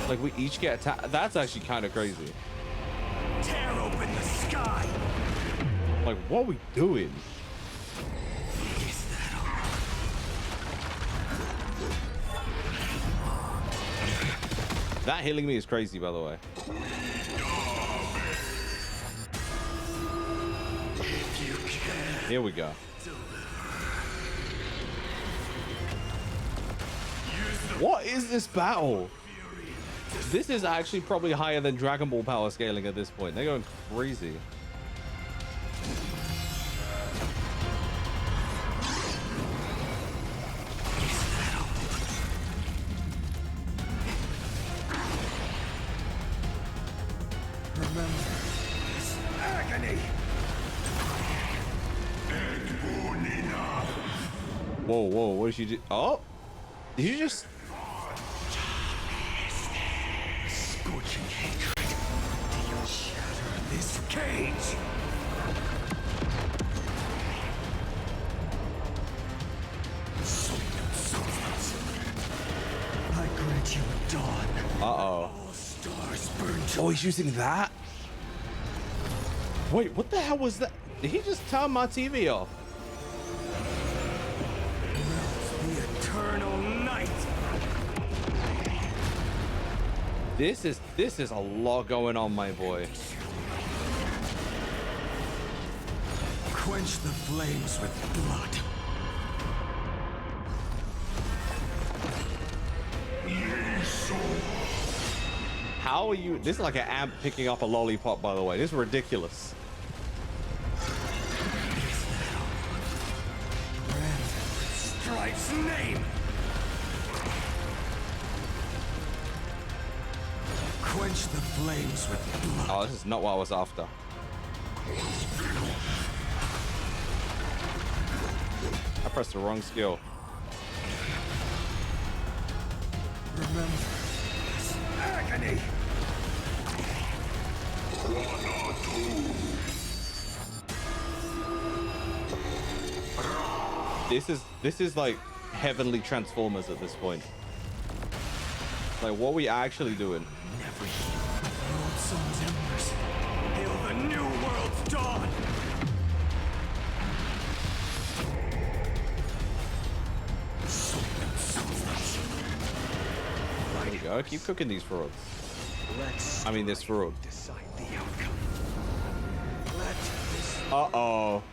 [SPEAKER 1] Like we each get attacked. That's actually kind of crazy.
[SPEAKER 6] Tear open the sky.
[SPEAKER 1] Like, what are we doing?
[SPEAKER 6] Is that all?
[SPEAKER 1] That healing me is crazy, by the way. Here we go. What is this battle? This is actually probably higher than Dragon Ball power scaling at this point. They're going crazy.
[SPEAKER 6] Remember this agony.
[SPEAKER 1] Whoa, whoa, what did you do? Oh, did you just...
[SPEAKER 6] Scorching hatred. Do you shatter this cage? I grant you a dawn.
[SPEAKER 1] Uh-oh.
[SPEAKER 6] All stars burn to
[SPEAKER 1] Oh, he's using that? Wait, what the hell was that? Did he just turn my TV off?
[SPEAKER 6] the eternal night.
[SPEAKER 1] This is a lot going on, my boy.
[SPEAKER 6] Quench the flames with blood.
[SPEAKER 1] How are you? This is like an ant picking up a lollipop, by the way. This is ridiculous.
[SPEAKER 6] Strife's name. Quench the flames with blood.
[SPEAKER 1] Oh, this is not what I was after. I pressed the wrong skill.
[SPEAKER 6] Remember this agony.
[SPEAKER 1] This is like heavenly Transformers at this point. Like, what are we actually doing?
[SPEAKER 6] Never heal the old sun's embers. Hail the new world's dawn.
[SPEAKER 1] There we go. Keep cooking these frauds.
[SPEAKER 4] Let's
[SPEAKER 1] I mean, this fraud.
[SPEAKER 4] decide the outcome. Let this
[SPEAKER 1] Uh-oh.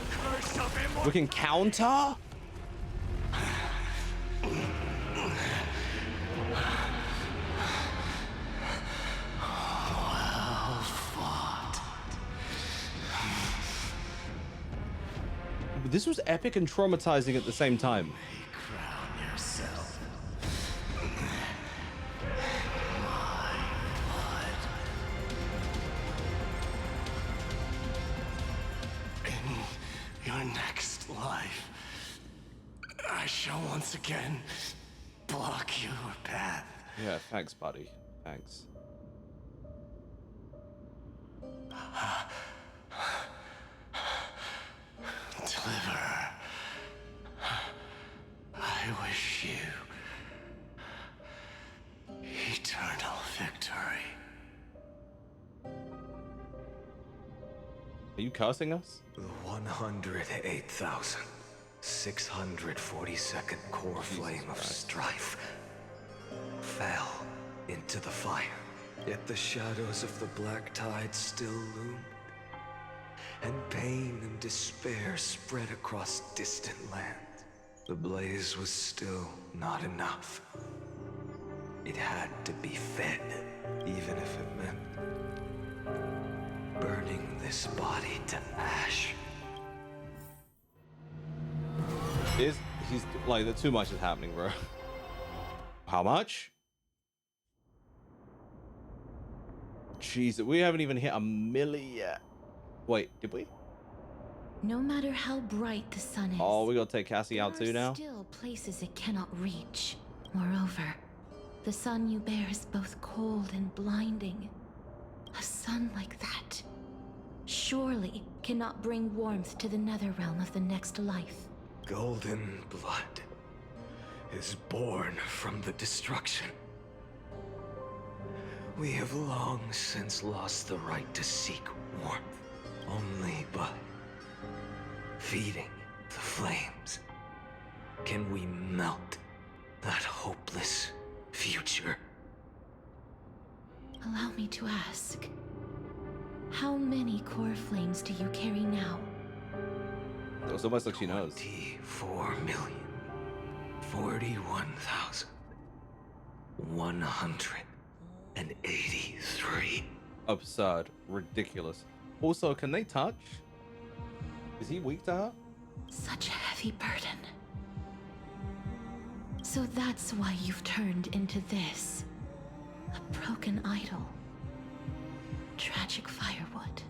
[SPEAKER 6] Curse of immortality.
[SPEAKER 1] We can counter? This was epic and traumatizing at the same time.
[SPEAKER 6] Crown yourself. In your next life, I shall once again block your path.
[SPEAKER 1] Yeah, thanks, buddy. Thanks.
[SPEAKER 6] Deliverer, I wish you eternal victory.
[SPEAKER 1] Are you cursing us?
[SPEAKER 4] The 108,642nd core flame of strife fell into the fire. Yet the shadows of the black tide still loomed, and pain and despair spread across distant lands. The blaze was still not enough. It had to be fed, even if it meant burning this body to ash.
[SPEAKER 1] He's like, too much is happening, bro. How much? Jeez, we haven't even hit 1,000,000 yet. Wait, did we?
[SPEAKER 3] No matter how bright the sun is,
[SPEAKER 1] Oh, we gotta take Cassie out too
[SPEAKER 3] there
[SPEAKER 1] now?
[SPEAKER 3] are still places it cannot reach. Moreover, the sun you bear is both cold and blinding. A sun like that surely cannot bring warmth to the nether realm of the next life.
[SPEAKER 4] Golden blood is born from the destruction. We have long since lost the right to seek warmth. Only by feeding the flames can we melt that hopeless future.
[SPEAKER 3] Allow me to ask, how many core flames do you carry now?
[SPEAKER 1] It was almost like she knows.
[SPEAKER 4] 24,041,183.
[SPEAKER 1] Absurd. Ridiculous. Also, can they touch? Is he weak to her?
[SPEAKER 3] Such a heavy burden. So that's why you've turned into this. A broken idol. Tragic firewood.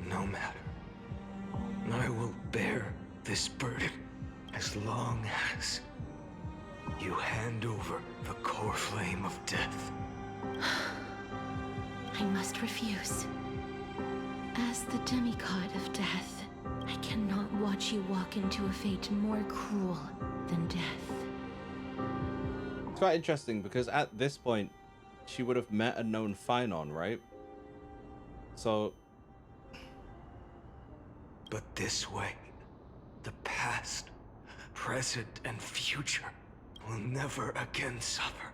[SPEAKER 4] No matter. I will bear this burden as long as you hand over the core flame of death.
[SPEAKER 3] I must refuse. As the demigod of death, I cannot watch you walk into a fate more cruel than death.
[SPEAKER 1] It's quite interesting because at this point, she would have met and known Phynon, right? So...
[SPEAKER 4] But this way, the past, present, and future will never again suffer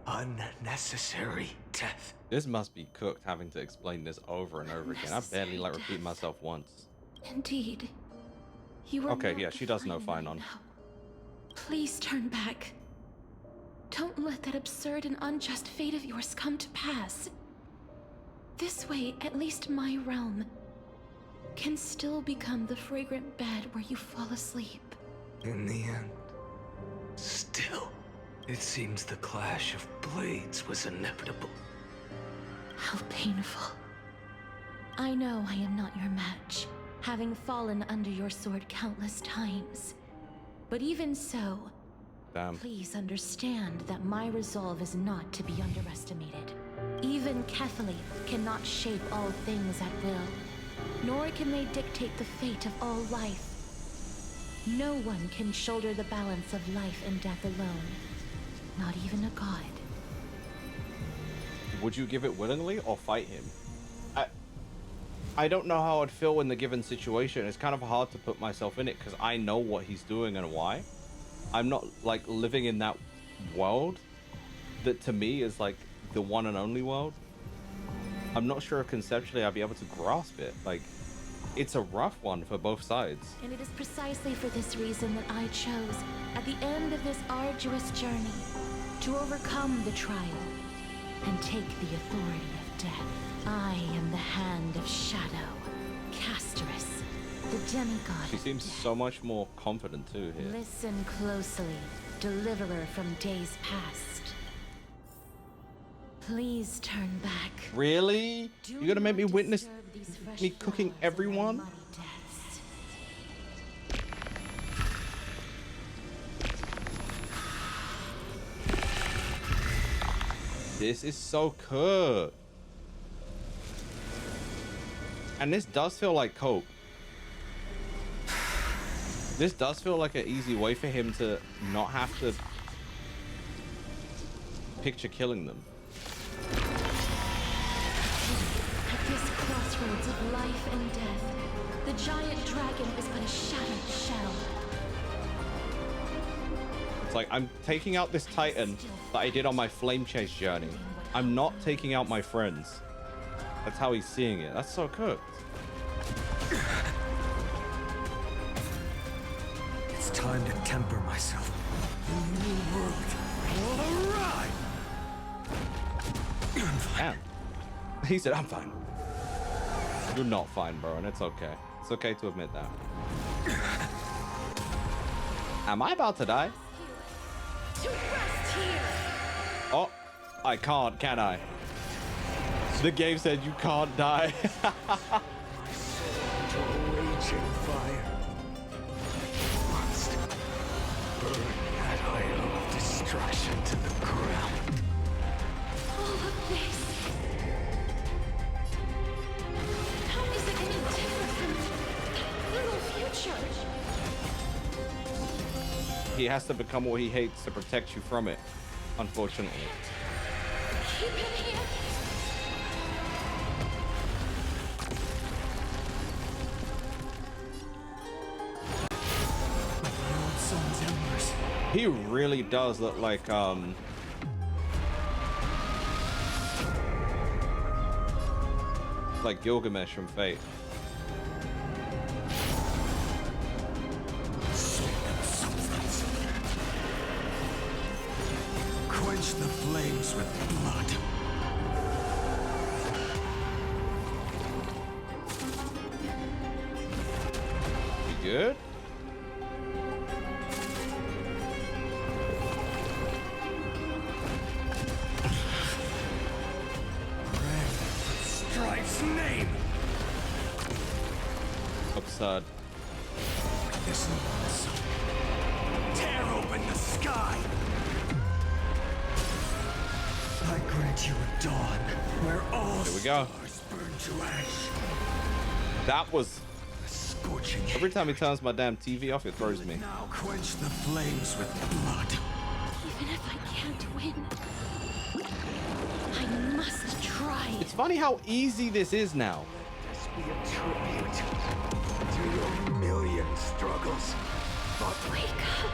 [SPEAKER 4] unnecessary death.
[SPEAKER 1] This must be cooked having to explain this over and over again. I barely like repeating myself once.
[SPEAKER 3] Indeed. You are
[SPEAKER 1] okay, yeah, she does know Phynon.
[SPEAKER 3] Please turn back. Don't let that absurd and unjust fate of yours come to pass. This way, at least my realm can still become the fragrant bed where you fall asleep.
[SPEAKER 4] In the end, still, it seems the clash of blades was inevitable.
[SPEAKER 3] How painful. I know I am not your match, having fallen under your sword countless times. But even so, please understand that my resolve is not to be underestimated. Even Kethely cannot shape all things at will, nor can they dictate the fate of all life. No one can shoulder the balance of life and death alone, not even a god.
[SPEAKER 1] Would you give it willingly or fight him? I don't know how I'd feel in the given situation. It's kind of hard to put myself in it because I know what he's doing and why. I'm not like living in that world that to me is like the one and only world. I'm not sure if conceptually I'd be able to grasp it. Like, it's a rough one for both sides.
[SPEAKER 3] And it is precisely for this reason that I chose, at the end of this arduous journey, to overcome the trial and take the authority of death. I am the Hand of Shadow, Casterus, the demigod.
[SPEAKER 1] She seems so much more confident too here.
[SPEAKER 3] Listen closely, deliverer from days past. Please turn back.
[SPEAKER 1] Really? You're gonna make me witness me cooking everyone? This is so cool. And this does feel like cope. This does feel like an easy way for him to not have to picture killing them.
[SPEAKER 3] At this crossroads of life and death, the giant dragon is but a shattered shell.
[SPEAKER 1] It's like, I'm taking out this titan that I did on my flame chase journey. I'm not taking out my friends. That's how he's seeing it. That's so cooked.
[SPEAKER 4] It's time to temper myself. The new world will arrive.
[SPEAKER 1] Damn. He said, I'm fine. You're not fine, bro, and it's okay. It's okay to admit that. Am I about to die? Oh, I can't, can I? The game said you can't die.
[SPEAKER 4] Raging fire. Must burn that idol of destruction to the ground.
[SPEAKER 3] All of this. How is it any different from little future?
[SPEAKER 1] He has to become what he hates to protect you from it, unfortunately.
[SPEAKER 7] Keep him here.
[SPEAKER 6] Like my old son's embers.
[SPEAKER 1] He really does look like Gilgamesh from Fate.
[SPEAKER 6] Substance. Quench the flames with blood.
[SPEAKER 1] You good?
[SPEAKER 6] Strife's name.
[SPEAKER 1] Absurd.
[SPEAKER 6] This one's tear open the sky. I grant you a dawn where all
[SPEAKER 1] Here we go.
[SPEAKER 6] stars burn to ash.
[SPEAKER 1] That was
[SPEAKER 6] Scorching
[SPEAKER 1] every time he turns my damn TV off, it throws me.
[SPEAKER 6] now quench the flames with blood.
[SPEAKER 7] Even if I can't win, I must try.
[SPEAKER 1] It's funny how easy this is now.
[SPEAKER 4] This be a tribute to your million struggles. But
[SPEAKER 7] Wake up,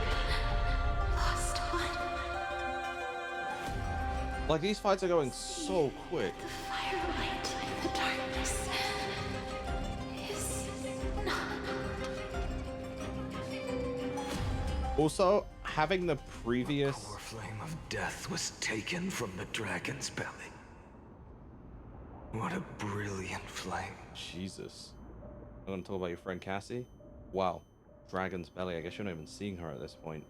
[SPEAKER 7] lost one.
[SPEAKER 1] Like, these fights are going so quick.
[SPEAKER 7] The firelight in the darkness is not.
[SPEAKER 1] Also, having the previous...
[SPEAKER 4] core flame of death was taken from the dragon's belly. What a brilliant flame.
[SPEAKER 1] Jesus. I'm gonna talk about your friend Cassie? Wow. Dragon's belly. I guess you're not even seeing her at this point.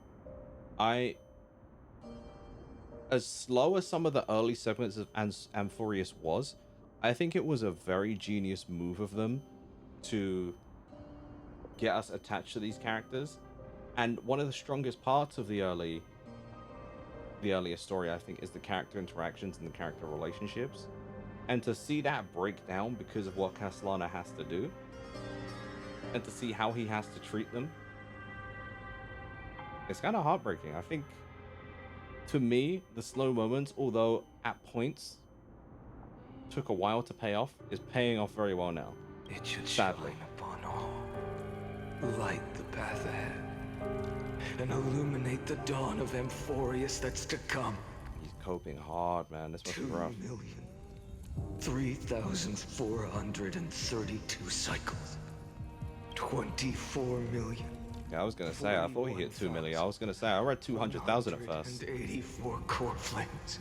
[SPEAKER 1] As slow as some of the early segments of Amphoreus was, I think it was a very genius move of them to get us attached to these characters. And one of the strongest parts of the earlier story, I think, is the character interactions and the character relationships. And to see that break down because of what Castellano has to do, and to see how he has to treat them, it's kind of heartbreaking. I think, to me, the slow moments, although at points took a while to pay off, is paying off very well now.
[SPEAKER 4] It should
[SPEAKER 1] Sadly.
[SPEAKER 4] shine upon all, light the path ahead, and illuminate the dawn of Amphoreus that's to come.
[SPEAKER 1] He's coping hard, man. This must be rough.
[SPEAKER 4] 2,332 cycles. 24 million.
[SPEAKER 1] Yeah, I was gonna say, I thought he hit 2 million. I was gonna say, I read 200,000 at first.
[SPEAKER 4] 184 core flames.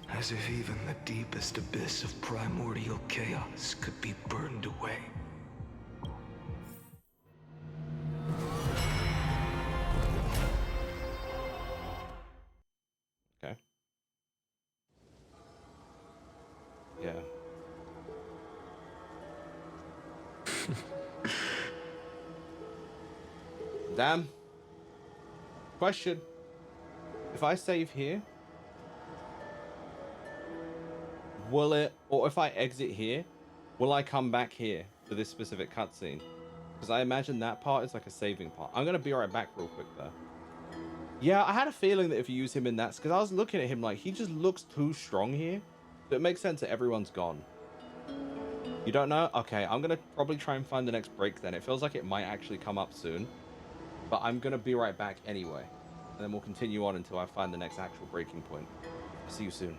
[SPEAKER 4] As if even the deepest abyss of primordial chaos could be burned away.
[SPEAKER 1] Okay. Yeah. Damn. Question. If I save here, will it, or if I exit here, will I come back here for this specific cutscene? Because I imagine that part is like a saving part. I'm going to be right back real quick though. Yeah, I had a feeling that if you use him in that, because I was looking at him like, he just looks too strong here. So it makes sense that everyone's gone. You don't know? Okay, I'm going to probably try and find the next break then. It feels like it might actually come up soon. But I'm going to be right back anyway. And then we'll continue on until I find the next actual breaking point. See you soon.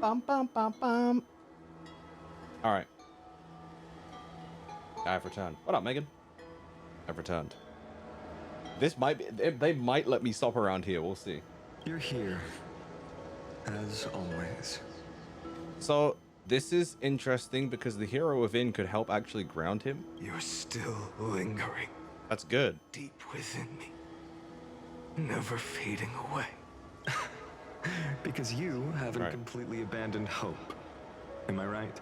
[SPEAKER 1] bum, bum, bum, bum. All right. I've returned. What up, Megan? I've returned. This might be... They might let me stop around here. We'll see.
[SPEAKER 4] You're here, as always.
[SPEAKER 1] So, this is interesting because the hero within could help actually ground him.
[SPEAKER 4] You're still lingering
[SPEAKER 1] That's good.
[SPEAKER 4] deep within me, never fading away. Because you haven't completely abandoned hope. Am I right?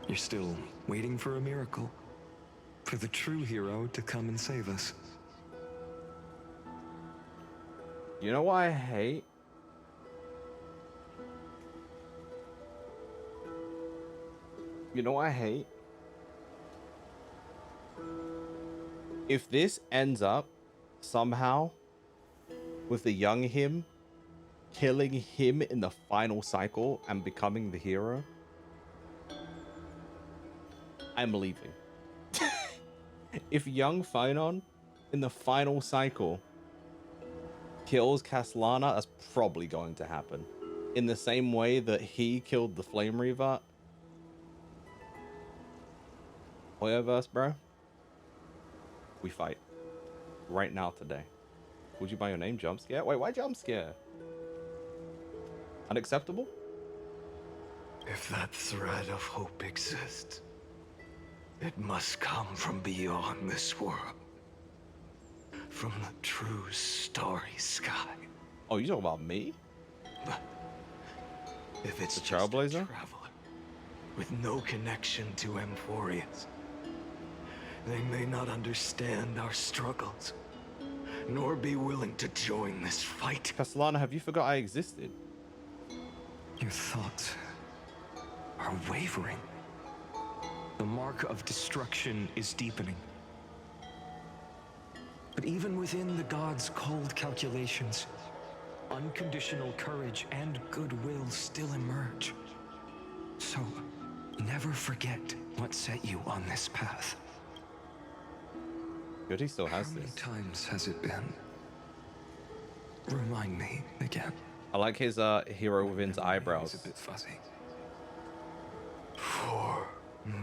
[SPEAKER 4] You're still waiting for a miracle. For the true hero to come and save us.
[SPEAKER 1] You know what I hate? You know what I hate? If this ends up somehow with the young him killing him in the final cycle and becoming the hero, I'm leaving. If young Phynon in the final cycle kills Castellana, that's probably going to happen. In the same way that he killed the Flame Reaver. Hoyaverse, bro. We fight. Right now, today. Would you buy your name? Jump scare? Wait, why jump scare? Unacceptable?
[SPEAKER 4] If that thread of hope exists, it must come from beyond this world. From the true starry sky.
[SPEAKER 1] Oh, you talking about me?
[SPEAKER 4] But if it's
[SPEAKER 1] the
[SPEAKER 4] just a
[SPEAKER 1] Trailblazer?
[SPEAKER 4] traveler with no connection to Amphoreus, they may not understand our struggles, nor be willing to join this fight.
[SPEAKER 1] Castellana, have you forgot I existed?
[SPEAKER 4] Your thoughts are wavering. The mark of destruction is deepening. But even within the gods' cold calculations, unconditional courage and goodwill still emerge. So, never forget what set you on this path.
[SPEAKER 1] Good, he still has
[SPEAKER 4] How many
[SPEAKER 1] this.
[SPEAKER 4] times has it been? Remind me again.
[SPEAKER 1] I like his hero within's eyebrows.
[SPEAKER 4] It's a bit fuzzy. 4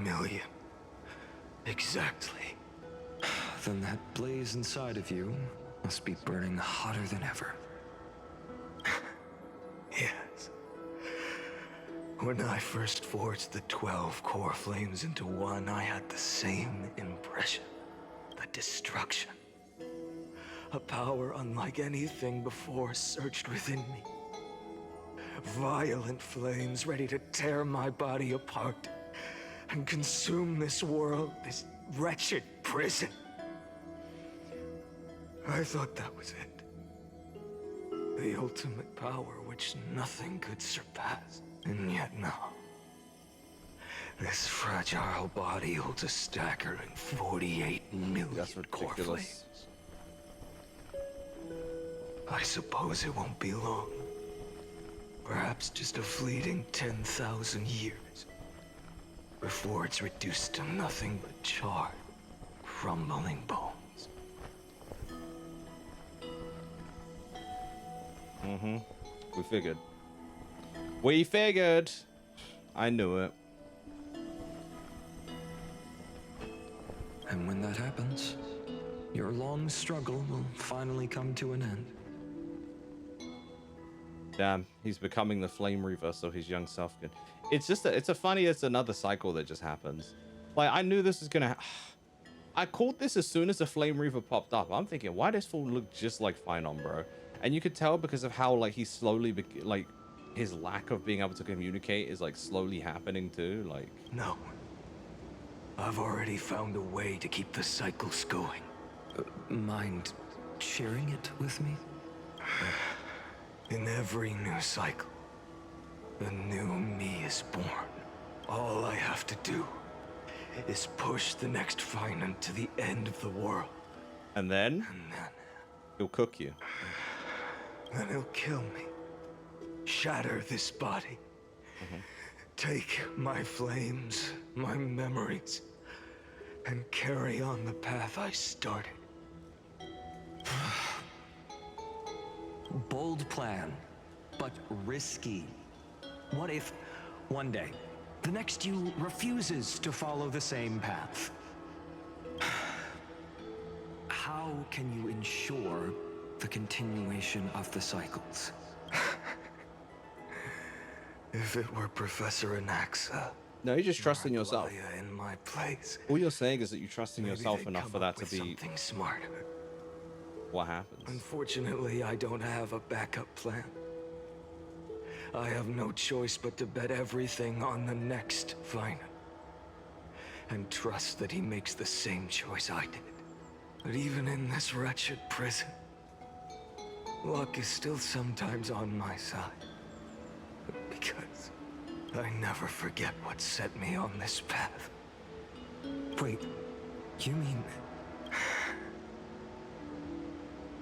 [SPEAKER 4] million. Exactly. Then that blaze inside of you must be burning hotter than ever. Yes. When I first forged the 12 core flames into one, I had the same impression. The destruction. A power unlike anything before surged within me. Violent flames ready to tear my body apart and consume this world, this wretched prison. I thought that was it. The ultimate power which nothing could surpass. And yet now, this fragile body holds a staggering 48 million
[SPEAKER 1] That's
[SPEAKER 4] core
[SPEAKER 1] ridiculous.
[SPEAKER 4] flames. I suppose it won't be long. Perhaps just a fleeting 10,000 years. Before it's reduced to nothing but charred, crumbling bones.
[SPEAKER 1] Mm-hmm. We figured. We figured. I knew it.
[SPEAKER 4] And when that happens, your long struggle will finally come to an end.
[SPEAKER 1] Damn, he's becoming the Flame Reaver, so his young self can. It's just it's another cycle that just happens. Like, I knew this was gonna. I called this as soon as the Flame Reaver popped up. I'm thinking, why does fool look just like Phynon, bro? And you could tell because of how like he's slowly like his lack of being able to communicate is like slowly happening too. Like,
[SPEAKER 4] No. I've already found a way to keep the cycles going. Mind sharing it with me? In every new cycle, a new me is born. All I have to do is push the next Phynon to the end of the world.
[SPEAKER 1] and then he'll cook you.
[SPEAKER 4] Then he'll kill me. Shatter this body. Take my flames, my memories, and carry on the path I started. Bold plan, but risky. What if One day, the next you refuses to follow the same path. How can you ensure the continuation of the cycles?
[SPEAKER 9] If it were Professor Anaxa.
[SPEAKER 1] No, you're just trusting yourself.
[SPEAKER 9] In my place.
[SPEAKER 1] All you're saying is that you're trusting
[SPEAKER 9] Maybe
[SPEAKER 1] yourself
[SPEAKER 9] they'd
[SPEAKER 1] enough
[SPEAKER 9] come
[SPEAKER 1] for
[SPEAKER 9] up
[SPEAKER 1] that to
[SPEAKER 9] with
[SPEAKER 1] be
[SPEAKER 9] something smarter.
[SPEAKER 1] what happens.
[SPEAKER 9] Unfortunately, I don't have a backup plan. I have no choice but to bet everything on the next final. And trust that he makes the same choice I did. But even in this wretched prison, luck is still sometimes on my side. Because I never forget what set me on this path.
[SPEAKER 4] Wait, you mean...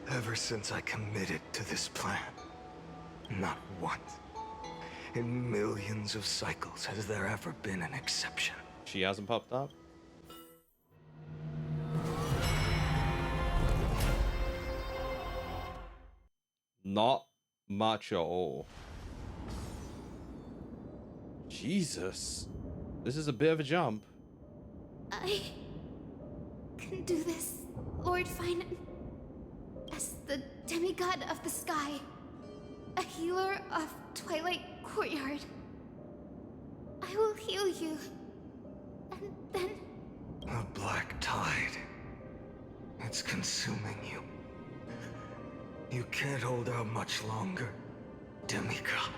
[SPEAKER 9] Ever since I committed to this plan, not once, in millions of cycles, has there ever been an exception.
[SPEAKER 1] She hasn't popped up? Not much at all. Jesus. This is a bit of a jump.
[SPEAKER 5] I can do this, Lord Finan. As the demigod of the sky, a healer of Twilight Courtyard. I will heal you. And then...
[SPEAKER 9] A black tide. It's consuming you. You can't hold out much longer, demigod.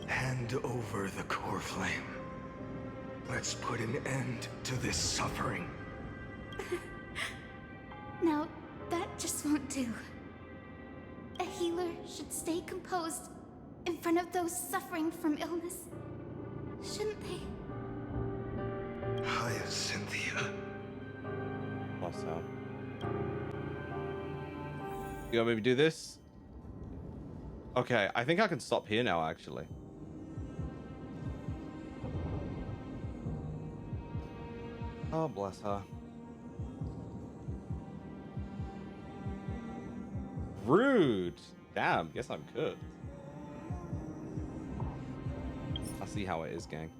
[SPEAKER 9] Hand over the core flame. Let's put an end to this suffering.
[SPEAKER 5] Now, that just won't do. A healer should stay composed in front of those suffering from illness. Shouldn't they?
[SPEAKER 9] Hyacinthia.
[SPEAKER 1] What's that? You gotta maybe do this? Okay, I think I can stop here now, actually. Oh, bless her. Rude. Damn, guess I'm good. I see how it is, gang.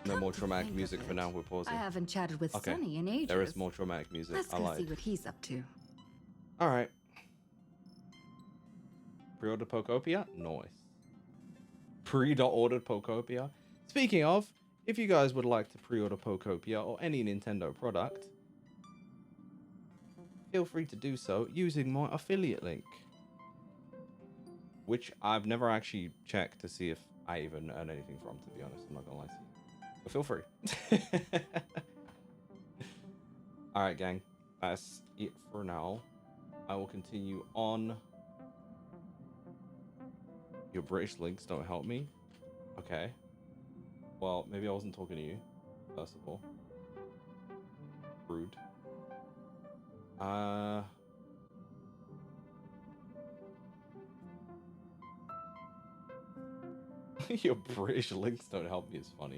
[SPEAKER 1] No more traumatic music for now. We're pausing.
[SPEAKER 2] I haven't chatted with
[SPEAKER 1] Okay.
[SPEAKER 2] Sonny in ages.
[SPEAKER 1] There is more traumatic music.
[SPEAKER 2] Let's
[SPEAKER 1] I
[SPEAKER 2] go
[SPEAKER 1] lied.
[SPEAKER 2] see what he's up to.
[SPEAKER 1] All right. Pre-order Pokopia? Nice. Pre-ordered Pokopia. Speaking of, if you guys would like to pre-order Pokopia or any Nintendo product, feel free to do so using my affiliate link. Which I've never actually checked to see if I even earn anything from, to be honest. I'm not gonna lie to you. But feel free. Alright, gang. That's it for now. I will continue on. Your British links don't help me. Okay. Well, maybe I wasn't talking to you, first of all. Rude. Your British links don't help me is funny.